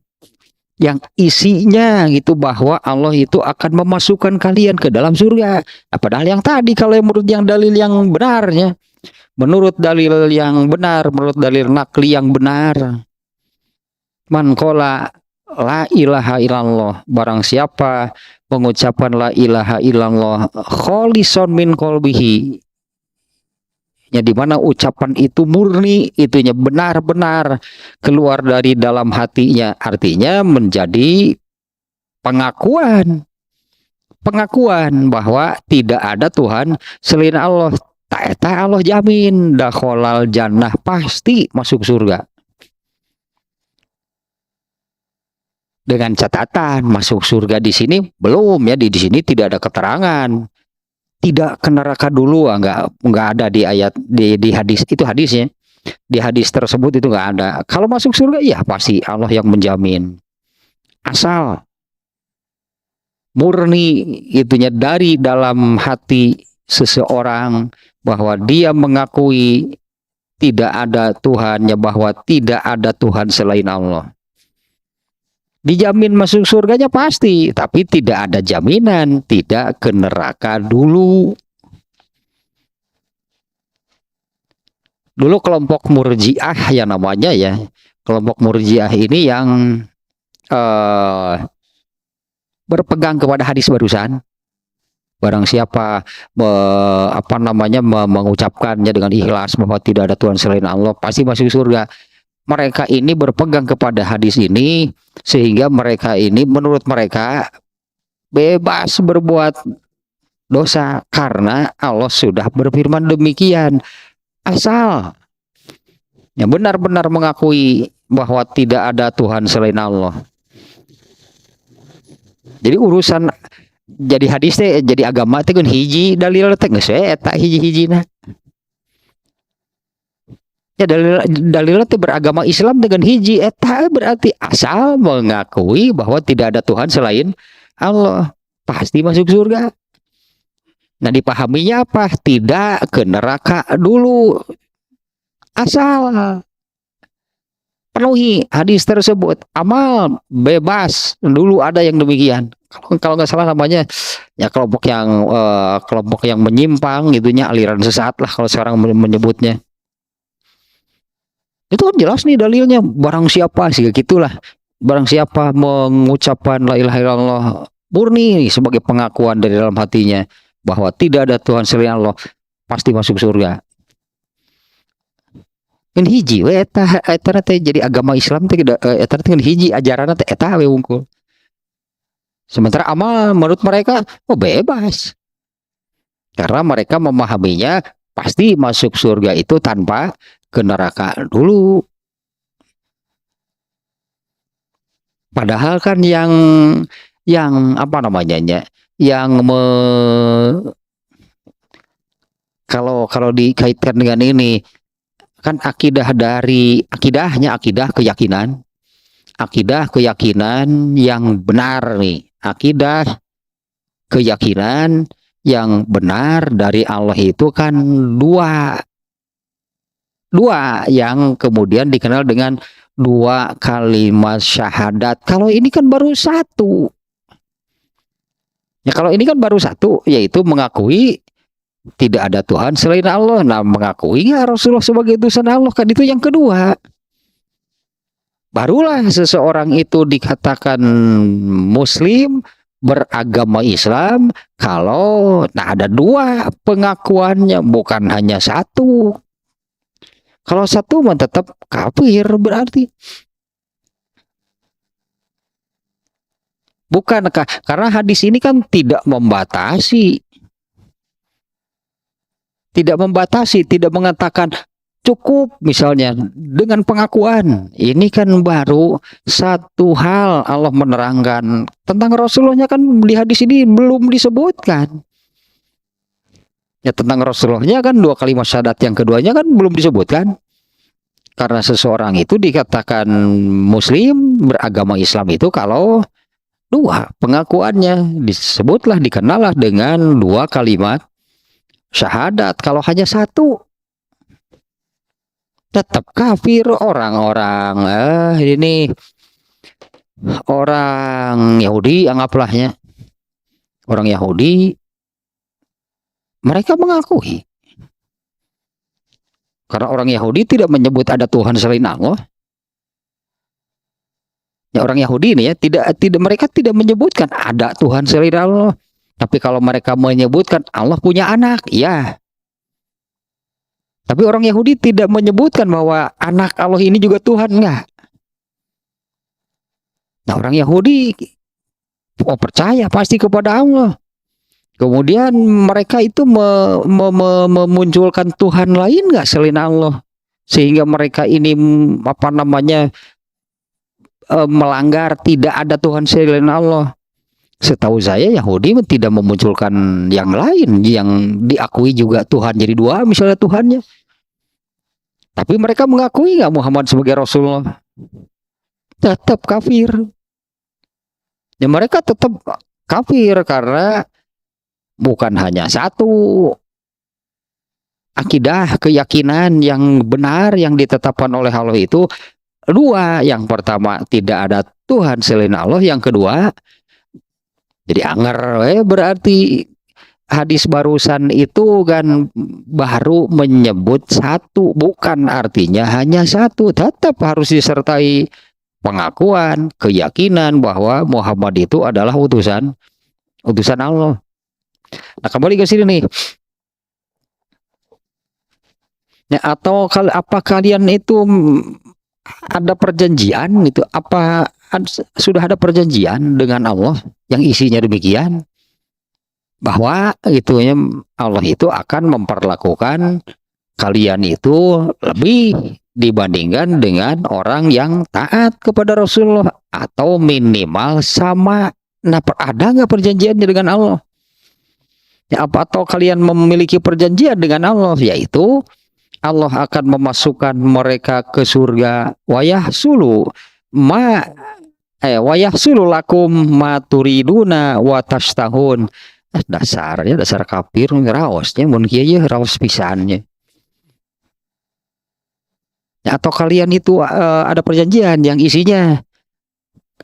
yang isinya gitu bahwa Allah itu akan memasukkan kalian ke dalam surga. Nah, padahal yang tadi kalau menurut yang dalil yang benarnya, menurut dalil yang benar, menurut dalil nakli yang benar, man qala la ilaha illallah, barang siapa mengucapkan la ilaha illallah kholison min qalbihi, ya, di mana ucapan itu murni, itunya benar-benar keluar dari dalam hatinya, artinya menjadi pengakuan bahwa tidak ada Tuhan selain Allah. Tak Allah jamin dakhalal jannah, pasti masuk surga. Dengan catatan masuk surga di sini belum ya, di sini tidak ada keterangan. Tidak ke neraka dulu, nggak ada di ayat, di hadis itu, hadisnya di hadis tersebut itu nggak ada. Kalau masuk surga ya pasti Allah yang menjamin, asal murni itunya dari dalam hati seseorang, bahwa dia mengakui tidak ada Tuhannya, bahwa tidak ada Tuhan selain Allah. Dijamin masuk surganya pasti, tapi tidak ada jaminan tidak ke neraka dulu. Dulu kelompok Murji'ah ya namanya ya. Kelompok Murji'ah ini yang berpegang kepada hadis barusan. Barang siapa mengucapkannya dengan ikhlas bahwa tidak ada Tuhan selain Allah, pasti masuk surga. Mereka ini berpegang kepada hadis ini sehingga mereka ini menurut mereka bebas berbuat dosa karena Allah sudah berfirman demikian. Asal yang benar-benar mengakui bahwa tidak ada Tuhan selain Allah. Jadi urusan jadi hadis teh jadi agama teh kan hiji dalil teh geus eta hiji-hijina. Ya dalil teh beragama Islam dengan hiji eta berarti asal mengakui bahwa tidak ada Tuhan selain Allah, pasti masuk surga. Nah, dipahaminya apa? Tidak ke neraka dulu. Asal penuhi hadis tersebut, amal bebas dulu, ada yang demikian. Kalau nggak salah namanya ya kelompok yang menyimpang gitunya, aliran sesat lah kalau sekarang menyebutnya. Itu kan jelas nih dalilnya, barang siapa sih gitulah, barang siapa mengucapkan la ilaha illallah murni sebagai pengakuan dari dalam hatinya bahwa tidak ada Tuhan selain Allah, pasti masuk surga. Kan hiji we eta teh jadi agama Islam teh eta teh hiji ajaranna teh eta we wungkul. Sementara amal menurut mereka bebas. Karena mereka memahaminya pasti masuk surga itu tanpa ke neraka dulu. Padahal kan yang apa namanya kalau dikaitkan dengan ini kan akidah keyakinan yang benar nih, akidah keyakinan yang benar dari Allah itu kan dua yang kemudian dikenal dengan dua kalimat syahadat. Kalau ini kan baru satu. Ya kalau ini kan baru satu, yaitu mengakui tidak ada Tuhan selain Allah. Nah, mengakui nggak Rasulullah sebagai utusan Allah, kan itu yang kedua. Barulah seseorang itu dikatakan muslim, beragama Islam, kalau ada dua pengakuannya, bukan hanya satu. Kalau satu mah tetap kafir berarti. Bukankah karena hadis ini kan tidak membatasi, tidak mengatakan cukup misalnya dengan pengakuan. Ini kan baru satu hal Allah menerangkan. Tentang Rasulullahnya kan di hadis ini belum disebutkan. Ya tentang Rasulullahnya kan dua kalimat syahadat yang keduanya kan belum disebutkan. Karena seseorang itu dikatakan muslim, beragama Islam itu kalau dua pengakuannya disebutlah, dikenallah dengan dua kalimat syahadat. Kalau hanya satu tetap kafir. Orang-orang ini orang Yahudi, anggaplah orang Yahudi, mereka mengakui. Karena orang Yahudi tidak menyebut ada Tuhan selain Allah. Ya, orang Yahudi ini ya mereka tidak menyebutkan ada Tuhan selain Allah. Tapi kalau mereka menyebutkan Allah punya anak, ya. Tapi orang Yahudi tidak menyebutkan bahwa anak Allah ini juga Tuhan, enggak. Nah, orang Yahudi percaya pasti kepada Allah. Kemudian mereka itu memunculkan Tuhan lain enggak selain Allah, sehingga mereka ini melanggar tidak ada Tuhan selain Allah. Setahu saya Yahudi tidak memunculkan yang lain yang diakui juga Tuhan jadi dua misalnya Tuhannya. Tapi mereka mengakui nggak Muhammad sebagai Rasulullah? Tetap kafir. Ya mereka tetap kafir karena bukan hanya satu akidah, keyakinan yang benar yang ditetapkan oleh Allah itu dua. Yang pertama, tidak ada Tuhan selain Allah. Yang kedua, jadi anger berarti hadis barusan itu kan baru menyebut satu, bukan artinya hanya satu. Tetap harus disertai pengakuan, keyakinan bahwa Muhammad itu adalah utusan Allah. Nah, kembali ke sini nih. Ya, atau apa kalian itu ada perjanjian itu? Apa sudah ada perjanjian dengan Allah yang isinya demikian? Bahwa itunya Allah itu akan memperlakukan kalian itu lebih dibandingkan dengan orang yang taat kepada Rasulullah, atau minimal sama. Nah, ada nggak perjanjiannya dengan Allah? Ya, apa atau kalian memiliki perjanjian dengan Allah, yaitu Allah akan memasukkan mereka ke surga, wayahsulu lakum maturiduna watastahun. Dasar kafir raosnya mun kieu ye raos pisannya. Ya, atau kalian itu ada perjanjian yang isinya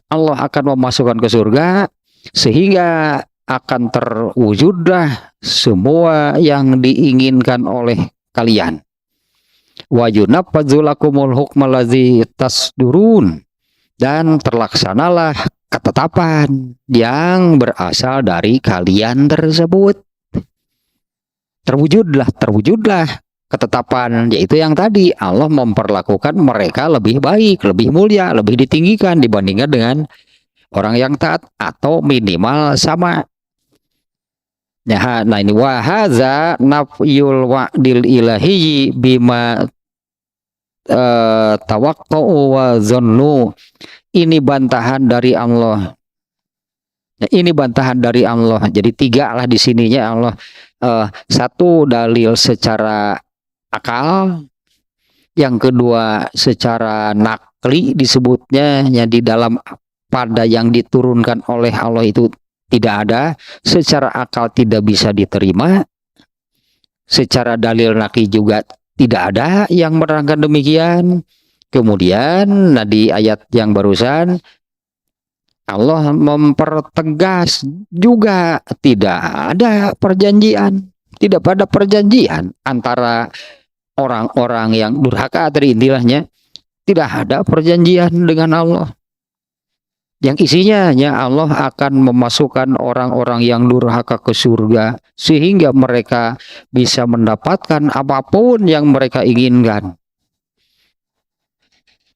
Allah akan memasukkan ke surga sehingga akan terwujudlah semua yang diinginkan oleh kalian. Wa yunaffadzulakumul hukmal ladzi tasdurun, dan terlaksanalah ketetapan yang berasal dari kalian tersebut. Terwujudlah ketetapan, yaitu yang tadi Allah memperlakukan mereka lebih baik, lebih mulia, lebih ditinggikan dibandingkan dengan orang yang taat, atau minimal sama. Nah, ini wahaza nafyul wa'dil ilahi bima tawaqqa'u wa zannu. Ini bantahan dari Allah. Ini bantahan dari Allah. Jadi tiga lah di sininya Allah. Satu, dalil secara akal. Yang kedua, secara nakli disebutnya, yang di dalam pada yang diturunkan oleh Allah itu tidak ada. Secara akal tidak bisa diterima. Secara dalil nakli juga tidak ada yang menerangkan demikian. Kemudian di ayat yang barusan Allah mempertegas juga tidak ada perjanjian. Tidak ada perjanjian antara orang-orang yang durhaka, tadi intilahnya tidak ada perjanjian dengan Allah. Yang isinya Allah akan memasukkan orang-orang yang durhaka ke surga sehingga mereka bisa mendapatkan apapun yang mereka inginkan.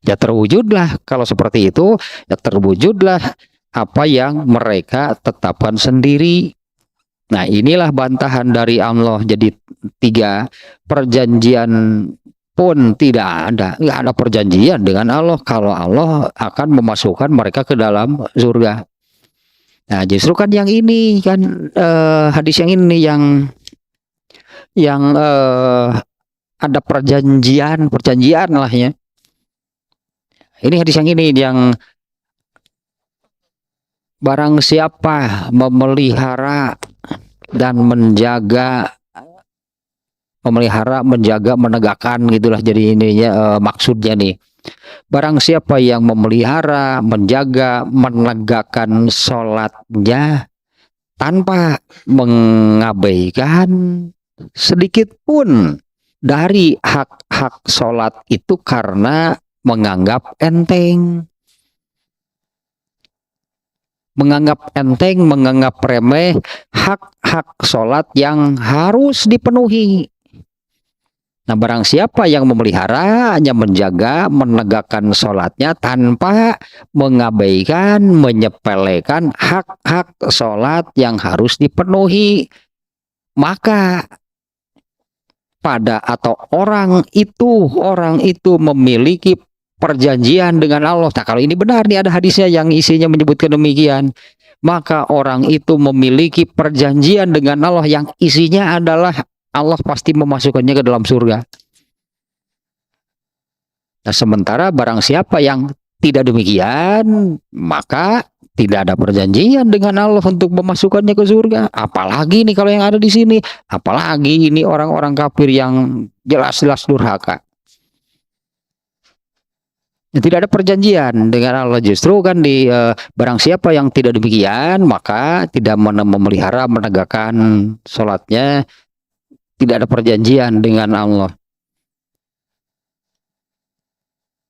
Ya terwujudlah kalau seperti itu, ya terwujudlah apa yang mereka tetapkan sendiri. Nah, inilah bantahan dari Allah. Jadi tiga, perjanjian pun tidak ada. Nggak ada perjanjian dengan Allah kalau Allah akan memasukkan mereka ke dalam surga. Nah, justru kan yang ini kan hadis yang ini yang ada perjanjian lah ya. Ini hadis yang ini yang barang siapa memelihara dan menjaga, menegakkan gitulah, jadi ini ya maksudnya nih. Barang siapa yang memelihara, menjaga, menegakkan sholatnya tanpa mengabaikan sedikit pun dari hak-hak sholat itu karena menganggap enteng, menganggap remeh hak-hak sholat yang harus dipenuhi. Nah, barang siapa yang memeliharanya, menjaga, menegakkan sholatnya tanpa mengabaikan, menyepelekan hak-hak sholat yang harus dipenuhi, maka pada atau orang itu memiliki perjanjian dengan Allah. Nah, kalau ini benar nih, ada hadisnya yang isinya menyebutkan demikian, maka orang itu memiliki perjanjian dengan Allah yang isinya adalah Allah pasti memasukkannya ke dalam surga. Nah, sementara barang siapa yang tidak demikian, maka tidak ada perjanjian dengan Allah untuk memasukkannya ke surga. Apalagi nih kalau yang ada di sini, apalagi ini orang-orang kafir yang jelas-jelas durhaka. Tidak ada perjanjian dengan Allah, justru kan barang siapa yang tidak demikian maka tidak memelihara menegakkan sholatnya, tidak ada perjanjian dengan Allah.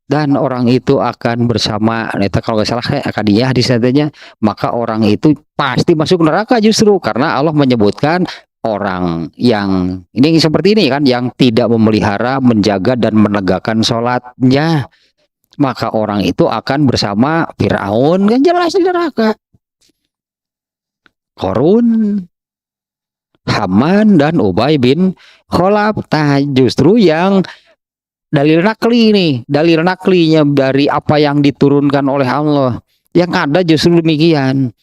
Dan orang itu akan bersama, kalau nggak salah kayak akadiyah di sananya, maka orang itu pasti masuk neraka justru karena Allah menyebutkan orang yang ini seperti ini kan, yang tidak memelihara, menjaga dan menegakkan sholatnya, maka orang itu akan bersama Firaun, kan jelas di neraka. Korun, Haman dan Ubay bin Khalaf. Justru yang dalil nakli nih, dalil naklinya dari apa yang diturunkan oleh Allah, yang ada justru demikian,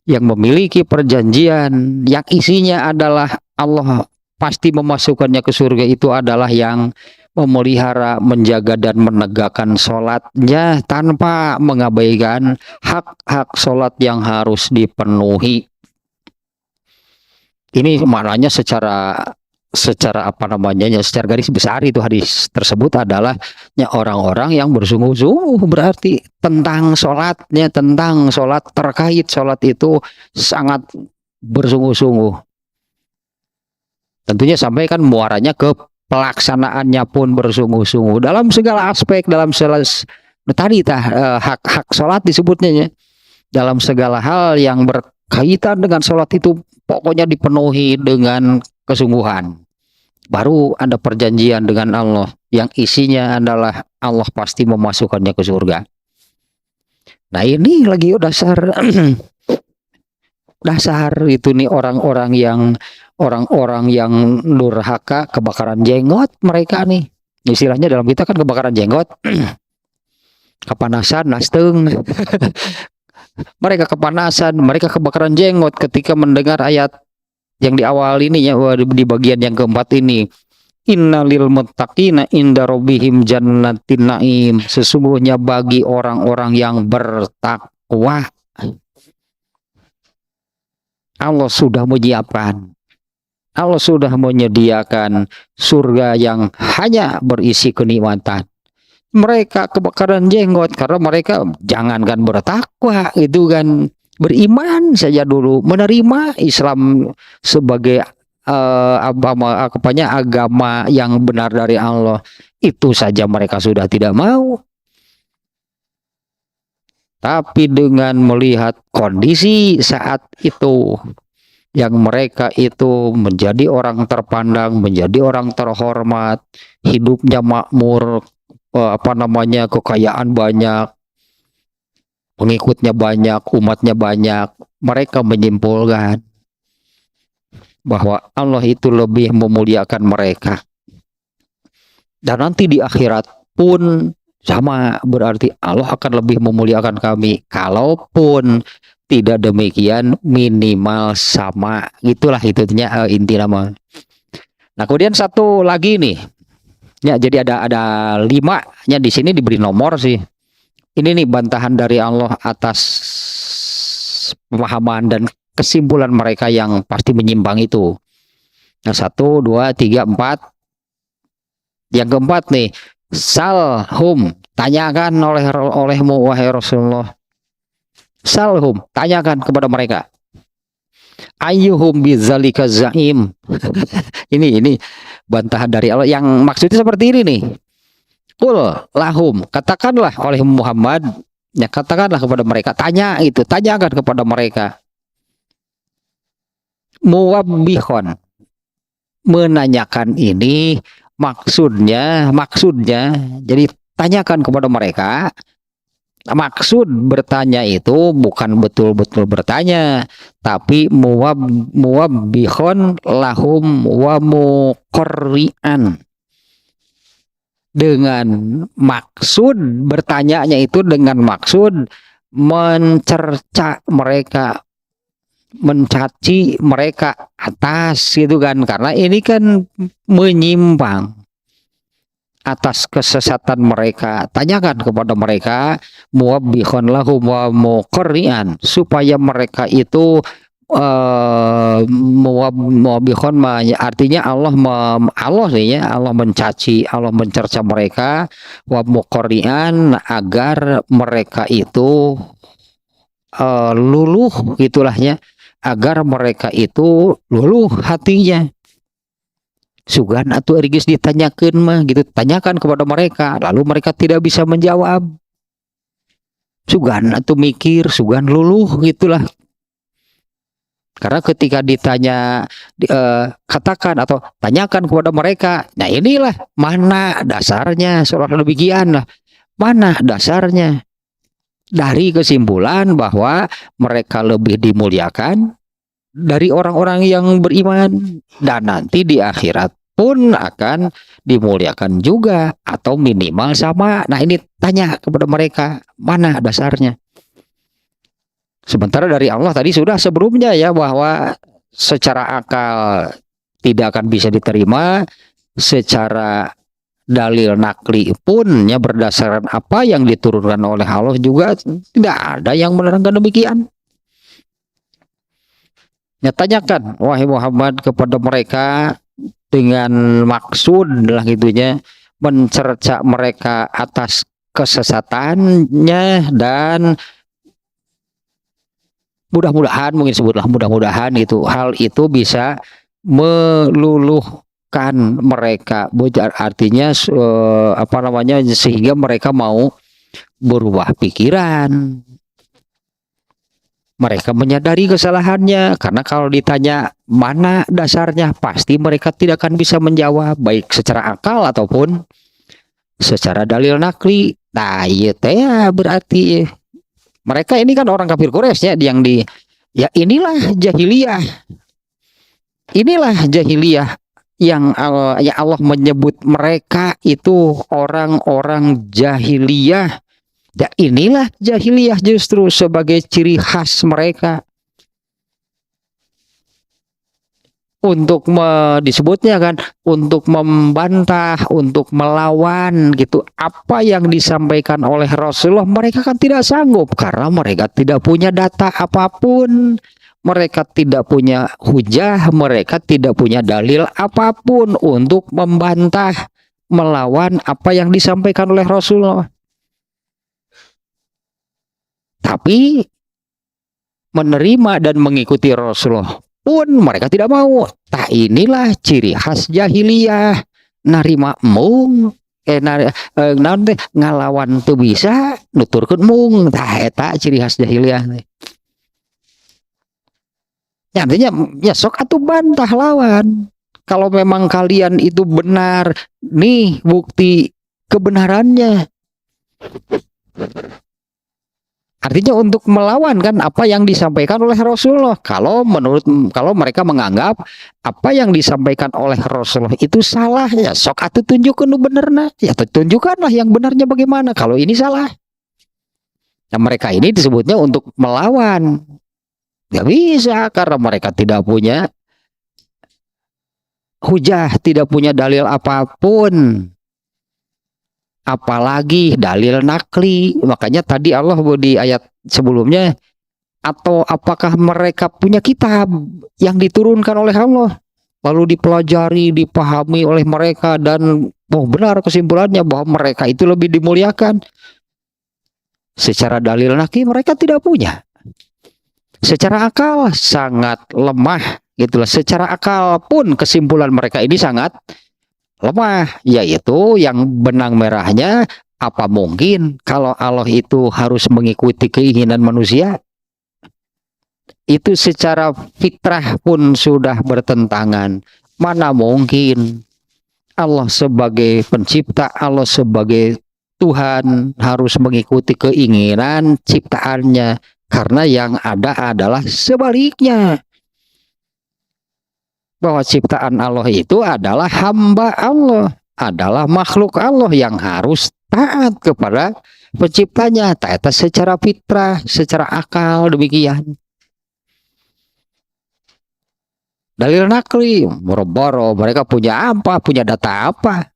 yang memiliki perjanjian yang isinya adalah Allah pasti memasukkannya ke surga itu adalah yang memelihara, menjaga dan menegakkan sholatnya tanpa mengabaikan hak-hak sholat yang harus dipenuhi. Ini maknanya secara apa namanya, secara garis besar itu hadis tersebut adalah orang-orang yang bersungguh-sungguh, berarti tentang sholatnya, tentang sholat, terkait sholat itu sangat bersungguh-sungguh. Tentunya sampai kan muaranya ke pelaksanaannya pun bersungguh-sungguh dalam segala aspek, dalam tadi hak-hak sholat disebutnya ya, dalam segala hal yang berkaitan dengan sholat itu pokoknya dipenuhi dengan kesungguhan. Baru ada perjanjian dengan Allah yang isinya adalah Allah pasti memasukkannya ke surga. Nah ini lagi dasar dasar itu nih orang-orang yang durhaka, kebakaran jenggot mereka nih. Istilahnya dalam kita kan kebakaran jenggot, kepanasan, nasteng. Mereka kepanasan, mereka kebakaran jenggot ketika mendengar ayat yang di awal ini ya, di bagian yang keempat ini, innalil muttaqina inda rabbihim jannatin naim, sesungguhnya bagi orang-orang yang bertakwa Allah sudah menyiapkan, Allah sudah menyediakan surga yang hanya berisi kenikmatan. Mereka kebakaran jenggot karena mereka jangankan bertakwa itu kan, beriman saja dulu, menerima Islam sebagai agama yang benar dari Allah, itu saja mereka sudah tidak mau. Tapi dengan melihat kondisi saat itu, yang mereka itu menjadi orang terpandang, menjadi orang terhormat, hidupnya makmur, kekayaan banyak, pengikutnya banyak, umatnya banyak, mereka menyimpulkan bahwa Allah itu lebih memuliakan mereka. Dan nanti di akhirat pun sama, berarti Allah akan lebih memuliakan kami. Kalaupun tidak demikian, minimal sama. Itulah intinya inti nama. Nah kemudian satu lagi nih, ya jadi ada 5 nya di sini diberi nomor sih. Ini nih bantahan dari Allah atas pemahaman dan kesimpulan mereka yang pasti menyimpang itu. Nah 1, 2, 3, 4. Yang keempat nih, salhum, tanyakan olehmu wahai Rasulullah. Salhum, tanyakan kepada mereka. Ayyuhum bidzalika zaim. ini bantahan dari Allah yang maksudnya seperti ini nih. Qul lahum, katakanlah oleh Muhammad, ya katakanlah kepada mereka, tanyakan kepada mereka. Muwabbihon, menanyakan ini maksudnya, jadi tanyakan kepada mereka. Maksud bertanya itu bukan betul-betul bertanya, tapi muwabbihon lahum wa muqarri'an. Dengan maksud bertanyanya itu dengan maksud mencerca mereka, mencaci mereka atas gitu kan, karena ini kan menyimpang. atas kesesatan mereka. Tanyakan kepada mereka, muwabbihon lahum wa muqarrian, supaya mereka itu muwabbihon, artinya Allah nih ya, Allah mencaci, Allah mencerca mereka, wa muqarrian, agar mereka itu luluh gitulah ya, agar mereka itu luluh hatinya. Sugan atau ergis ditanyakan mah gitu, tanyakan kepada mereka, lalu mereka tidak bisa menjawab. Sugan atau mikir, sugan luluh gitulah. Karena ketika ditanya, katakan atau tanyakan kepada mereka, nah inilah mana dasarnya, seolah demikian lah, mana dasarnya dari kesimpulan bahwa mereka lebih dimuliakan dari orang-orang yang beriman, dan nanti di akhirat pun akan dimuliakan juga atau minimal sama. Nah ini tanya kepada mereka, mana dasarnya? Sementara dari Allah tadi sudah sebelumnya ya, bahwa secara akal tidak akan bisa diterima, secara dalil nakli pun ya berdasarkan apa yang diturunkan oleh Allah juga tidak ada yang menerangkan demikian. Ya, tanyakan wahai Muhammad kepada mereka dengan maksud lah gitunya, mencerca mereka atas kesesatannya, dan mudah-mudahan, mungkin sebutlah mudah-mudahan itu, hal itu bisa meluluhkan mereka, artinya apa namanya, sehingga mereka mau berubah pikiran, mereka menyadari kesalahannya. Karena kalau ditanya mana dasarnya, pasti mereka tidak akan bisa menjawab, baik secara akal ataupun secara dalil nakli. Nah iya teh berarti mereka ini kan orang kafir Quraisy ya, yang ya inilah jahiliyah. Inilah jahiliyah yang ya Allah menyebut mereka itu orang-orang jahiliyah. Ya inilah jahiliyah justru sebagai ciri khas mereka. Untuk disebutnya kan, untuk membantah, untuk melawan gitu apa yang disampaikan oleh Rasulullah, mereka kan tidak sanggup karena mereka tidak punya data apapun, mereka tidak punya hujah, mereka tidak punya dalil apapun untuk membantah, melawan apa yang disampaikan oleh Rasulullah. Tapi menerima dan mengikuti Rasulullah pun mereka tidak mau. Tak inilah ciri khas jahiliyah, narima mung nanti ngalawan tuh bisa nuturkeun mung, tah eta ciri khas jahiliyah. Ya, artinya ya sok atuh bantah lawan. Kalau memang kalian itu benar, nih bukti kebenarannya. Artinya untuk melawan kan apa yang disampaikan oleh Rasulullah. Kalau mereka menganggap apa yang disampaikan oleh Rasulullah itu salah, ya sok atuh tunjukkan nu benerna. Ya tunjukkanlah yang benarnya bagaimana kalau ini salah. Nah, mereka ini disebutnya untuk melawan. Gak bisa karena mereka tidak punya hujah, tidak punya dalil apapun. Apalagi dalil nakli. Makanya tadi Allah di ayat sebelumnya, atau apakah mereka punya kitab yang diturunkan oleh Allah lalu dipelajari, dipahami oleh mereka, dan benar kesimpulannya bahwa mereka itu lebih dimuliakan. Secara dalil nakli mereka tidak punya, secara akal sangat lemah gitulah. Secara akal pun kesimpulan mereka ini sangat lemah, yaitu yang benang merahnya, apa mungkin kalau Allah itu harus mengikuti keinginan manusia? Itu secara fitrah pun sudah bertentangan. Mana mungkin Allah sebagai pencipta, Allah sebagai Tuhan harus mengikuti keinginan ciptaannya, karena yang ada adalah sebaliknya. Bahwa ciptaan Allah itu adalah hamba Allah, adalah makhluk Allah yang harus taat kepada penciptanya. Taat secara fitrah, secara akal demikian. Dalil nakli, boro-boro mereka punya apa, punya data apa?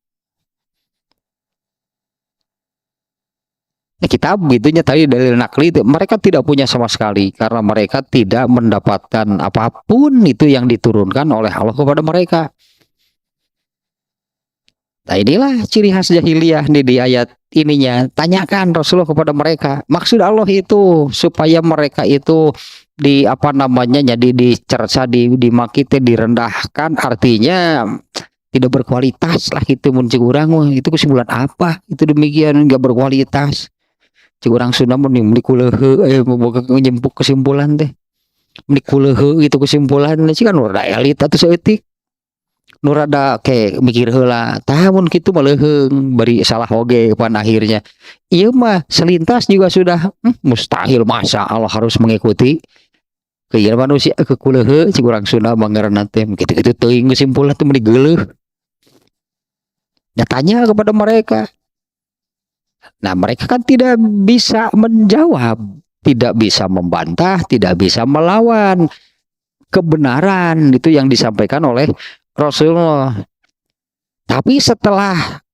kitab gitunya tadi dalil nakli itu mereka tidak punya sama sekali karena mereka tidak mendapatkan apapun itu yang diturunkan oleh Allah kepada mereka. Nah inilah ciri khas jahiliyah nih di ayat ininya. Tanyakan Rasulullah kepada mereka. Maksud Allah itu supaya mereka itu di apa namanya jadi dicerca, dimakiti, direndahkan, artinya tidak berkualitas lah gitu muncul orang. Itu kesimpulan apa? Itu demikian nggak berkualitas. Cik orang Sunda menik kulehe membuka nyempuk kesimpulan teh. Menik kulehe itu kesimpulan sih kan udah elit atau seetik. Nur ada kayak mikir heula tahun gitu maleheng bari salah oge pan akhirnya iya mah selintas juga sudah mustahil masa Allah harus mengikuti keinginan manusia ke kulehe cik urang Sunda manggaranna teh kitu-kitu teuing kesimpulan teh meni geuleuh tanya kepada mereka. Nah mereka kan tidak bisa menjawab, tidak bisa membantah, tidak bisa melawan kebenaran itu yang disampaikan oleh Rasulullah. Tapi setelah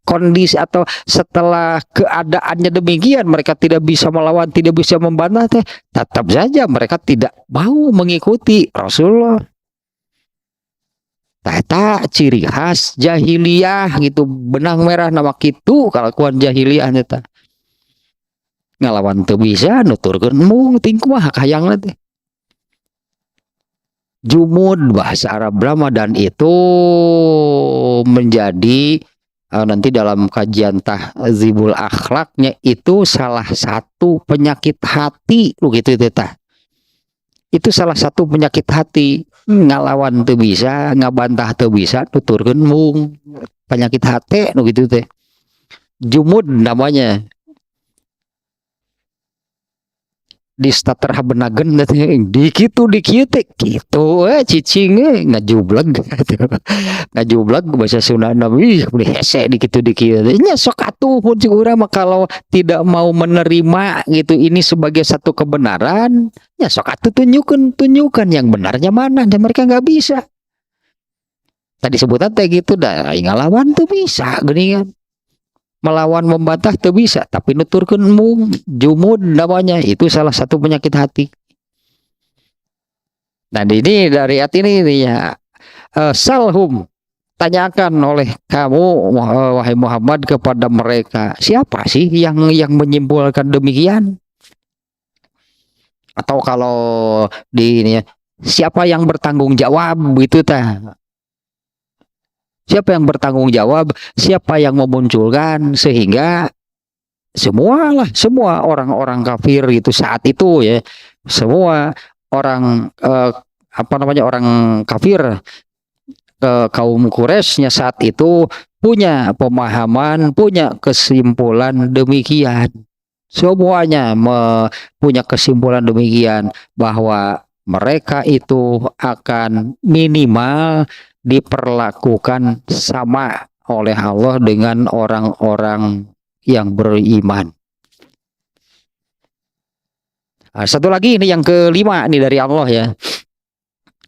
kondisi atau setelah keadaannya demikian mereka tidak bisa melawan, tidak bisa membantah, tetap saja mereka tidak mau mengikuti Rasulullah. Tata ciri khas jahiliyah gitu, benang merah nama kitu kalakuan jahiliyah eta. Ngalawan teu bisa nuturkeun mung ting kumaha hayangna teh. Jumud bahasa Arab Ramadan itu menjadi nanti dalam kajian tahzibul akhlaknya itu salah satu penyakit hati begitu itu tah. Itu salah satu penyakit hati, ngalawan teu bisa, ngabantah teu bisa, nuturkeun mung penyakit hati nu gitu teh. Jumud namanya. Di stater benagen di kitu gitu cicing ngajubleg ngajubleg bahasa Sunda ih hese di kitu nya sok atuh pun urang mah kalau tidak mau menerima gitu ini sebagai satu kebenaran nya sok atuh tunjukkan yang benarnya mana dan mereka nggak bisa. Tadi sebutan teh gitu dah ngalawan tuh bisa geuningan melawan membantah tuh bisa tapi nuturkeun mung jumud namanya itu salah satu penyakit hati. Nah ini dari ayat ini ya salhum tanyakan oleh kamu wahai Muhammad kepada mereka siapa sih yang menyimpulkan demikian atau kalau di ini siapa yang bertanggung jawab gitu tah. Siapa yang bertanggung jawab, siapa yang memunculkan sehingga semua orang-orang kafir itu saat itu ya, semua orang orang kafir kaum Quraisynya saat itu punya pemahaman, punya kesimpulan demikian. Semuanya punya kesimpulan demikian bahwa mereka itu akan minimal diperlakukan sama oleh Allah dengan orang-orang yang beriman. Nah, satu lagi ini yang kelima ini dari Allah ya.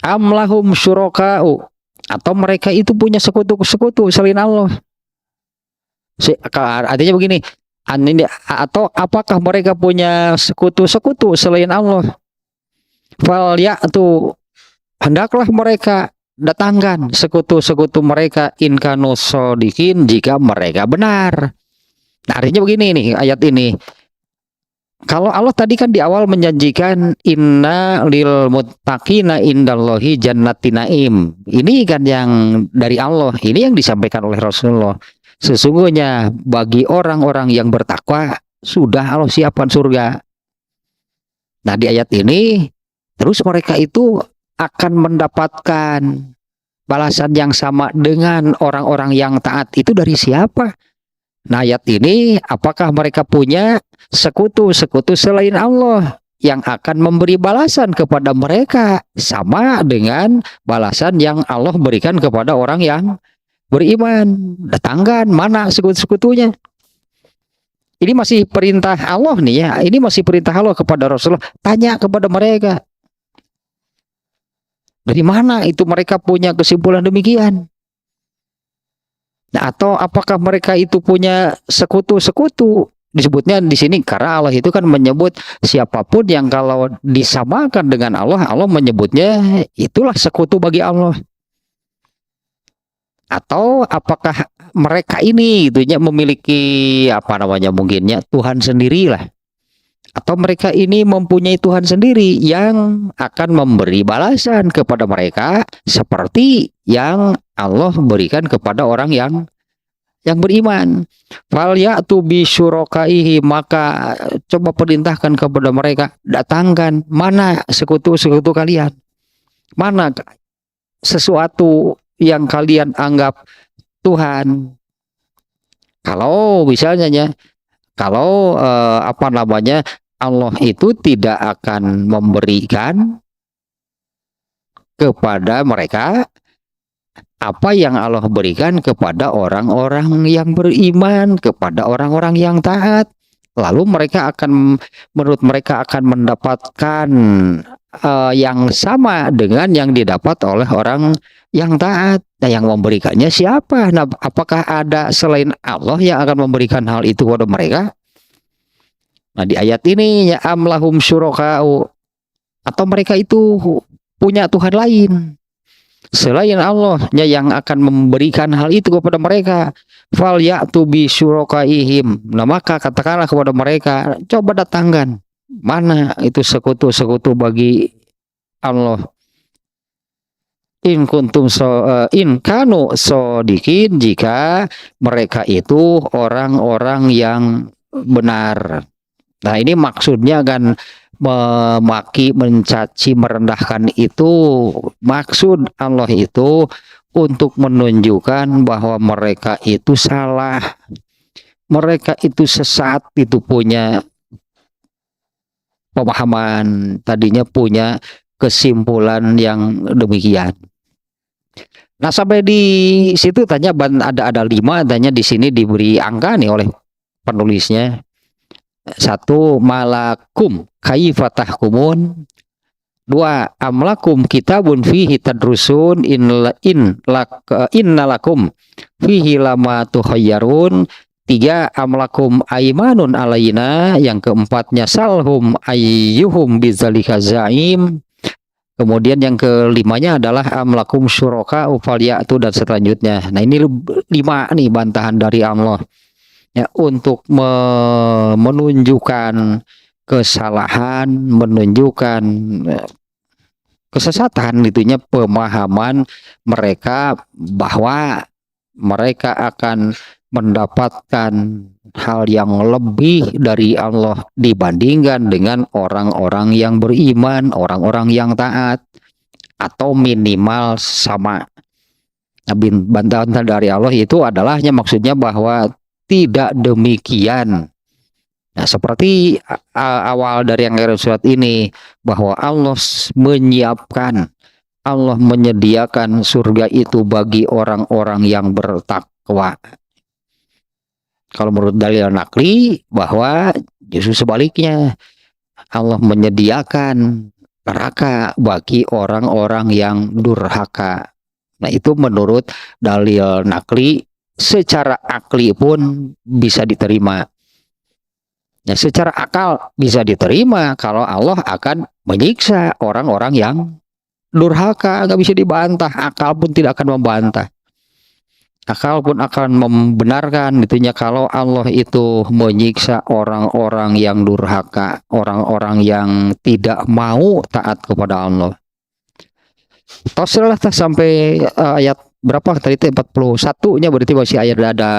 Amlahum syuraka'u atau mereka itu punya sekutu-sekutu selain Allah. Artinya begini, atau apakah mereka punya sekutu-sekutu selain Allah? Fal ya'tu hendaklah mereka datangkan sekutu-sekutu mereka in kanu shodiqin jika mereka benar. Nah, artinya begini nih ayat ini. Kalau Allah tadi kan di awal menjanjikan inna lil muttaqina indallahi jannatin naim. Ini kan yang dari Allah, ini yang disampaikan oleh Rasulullah. Sesungguhnya bagi orang-orang yang bertakwa sudah Allah siapkan surga. Nah, di ayat ini terus mereka itu akan mendapatkan balasan yang sama dengan orang-orang yang taat itu dari siapa? Nah ayat ini apakah mereka punya sekutu-sekutu selain Allah yang akan memberi balasan kepada mereka sama dengan balasan yang Allah berikan kepada orang yang beriman? Datangkan mana sekutu-sekutunya? Ini masih perintah Allah nih ya, ini masih perintah Allah kepada Rasulullah, tanya kepada mereka. Dari mana itu mereka punya kesimpulan demikian? Atau apakah mereka itu punya sekutu-sekutu? Disebutnya di sini karena Allah itu kan menyebut siapapun yang kalau disamakan dengan Allah, Allah menyebutnya itulah sekutu bagi Allah. Atau apakah mereka ini gitu ya memiliki apa namanya mungkinnya Tuhan sendirilah, atau mereka ini mempunyai Tuhan sendiri yang akan memberi balasan kepada mereka seperti yang Allah berikan kepada orang yang beriman. Fal ya'tu bi syurakaihi, maka coba perintahkan kepada mereka, datangkan mana sekutu-sekutu kalian, mana sesuatu yang kalian anggap Tuhan. Kalau misalnya ya, kalau apa namanya Allah itu tidak akan memberikan kepada mereka apa yang Allah berikan kepada orang-orang yang beriman, kepada orang-orang yang taat. Lalu mereka akan, menurut mereka akan mendapatkan yang sama dengan yang didapat oleh orang yang taat. Nah, yang memberikannya siapa? Nah, apakah ada selain Allah yang akan memberikan hal itu kepada mereka? Nah, di ayat ini ya amlahum syuraka'u, atau mereka itu punya Tuhan lain selain Allah yang akan memberikan hal itu kepada mereka. Fal ya'tu bi syurakaihim, nah maka katakanlah kepada mereka, coba datangkan mana itu sekutu-sekutu bagi Allah. In kuntum in kanu sodikin, jika mereka itu orang-orang yang benar. Nah, ini maksudnya kan memaki, mencaci, merendahkan itu maksud Allah itu untuk menunjukkan bahwa mereka itu salah, mereka itu sesat, itu punya pemahaman, tadinya punya kesimpulan yang demikian. Nah, sampai di situ tanya ada 5, tanya di sini diberi angka nih oleh penulisnya. 1, malakum kaifa tahkumun. 2, amlakum kitabun fihi tadrusun innalakum fihi lama tukhayyarun. 3, amlakum aimanun alaina. Yang keempatnya salhum ayyuhum bidzalika zaim. Kemudian yang kelimanya adalah amlakum syuraka ufalyatu, dan selanjutnya. Nah, ini 5 nih bantahan dari Allah ya, untuk menunjukkan kesalahan, menunjukkan kesesatan itunya pemahaman mereka bahwa mereka akan mendapatkan hal yang lebih dari Allah dibandingkan dengan orang-orang yang beriman, orang-orang yang taat, atau minimal sama. Nah, bantahan dari Allah itu adalahnya maksudnya bahwa tidak demikian. Nah, seperti awal dari yang surat ini, bahwa Allah menyiapkan, Allah menyediakan surga itu bagi orang-orang yang bertakwa. Kalau menurut dalil nakli, bahwa justru sebaliknya, Allah menyediakan neraka bagi orang-orang yang durhaka. Nah, itu menurut dalil nakli. Secara akli pun bisa diterima. Nah, secara akal bisa diterima kalau Allah akan menyiksa orang-orang yang durhaka, nggak bisa dibantah. Akal pun tidak akan membantah. Akal pun akan membenarkan itunya kalau Allah itu menyiksa orang-orang yang durhaka, orang-orang yang tidak mau taat kepada Allah. Tosillah sampai ayat berapa tadi itu 41-nya, berarti masih ayat ada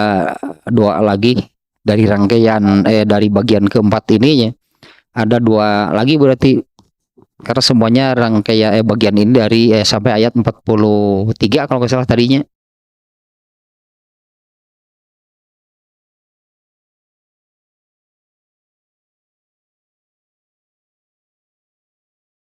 2 lagi dari rangkaian dari bagian keempat ininya. Ada 2 lagi berarti, karena semuanya rangkaian bagian ini dari sampai ayat 43 kalau nggak salah tadinya.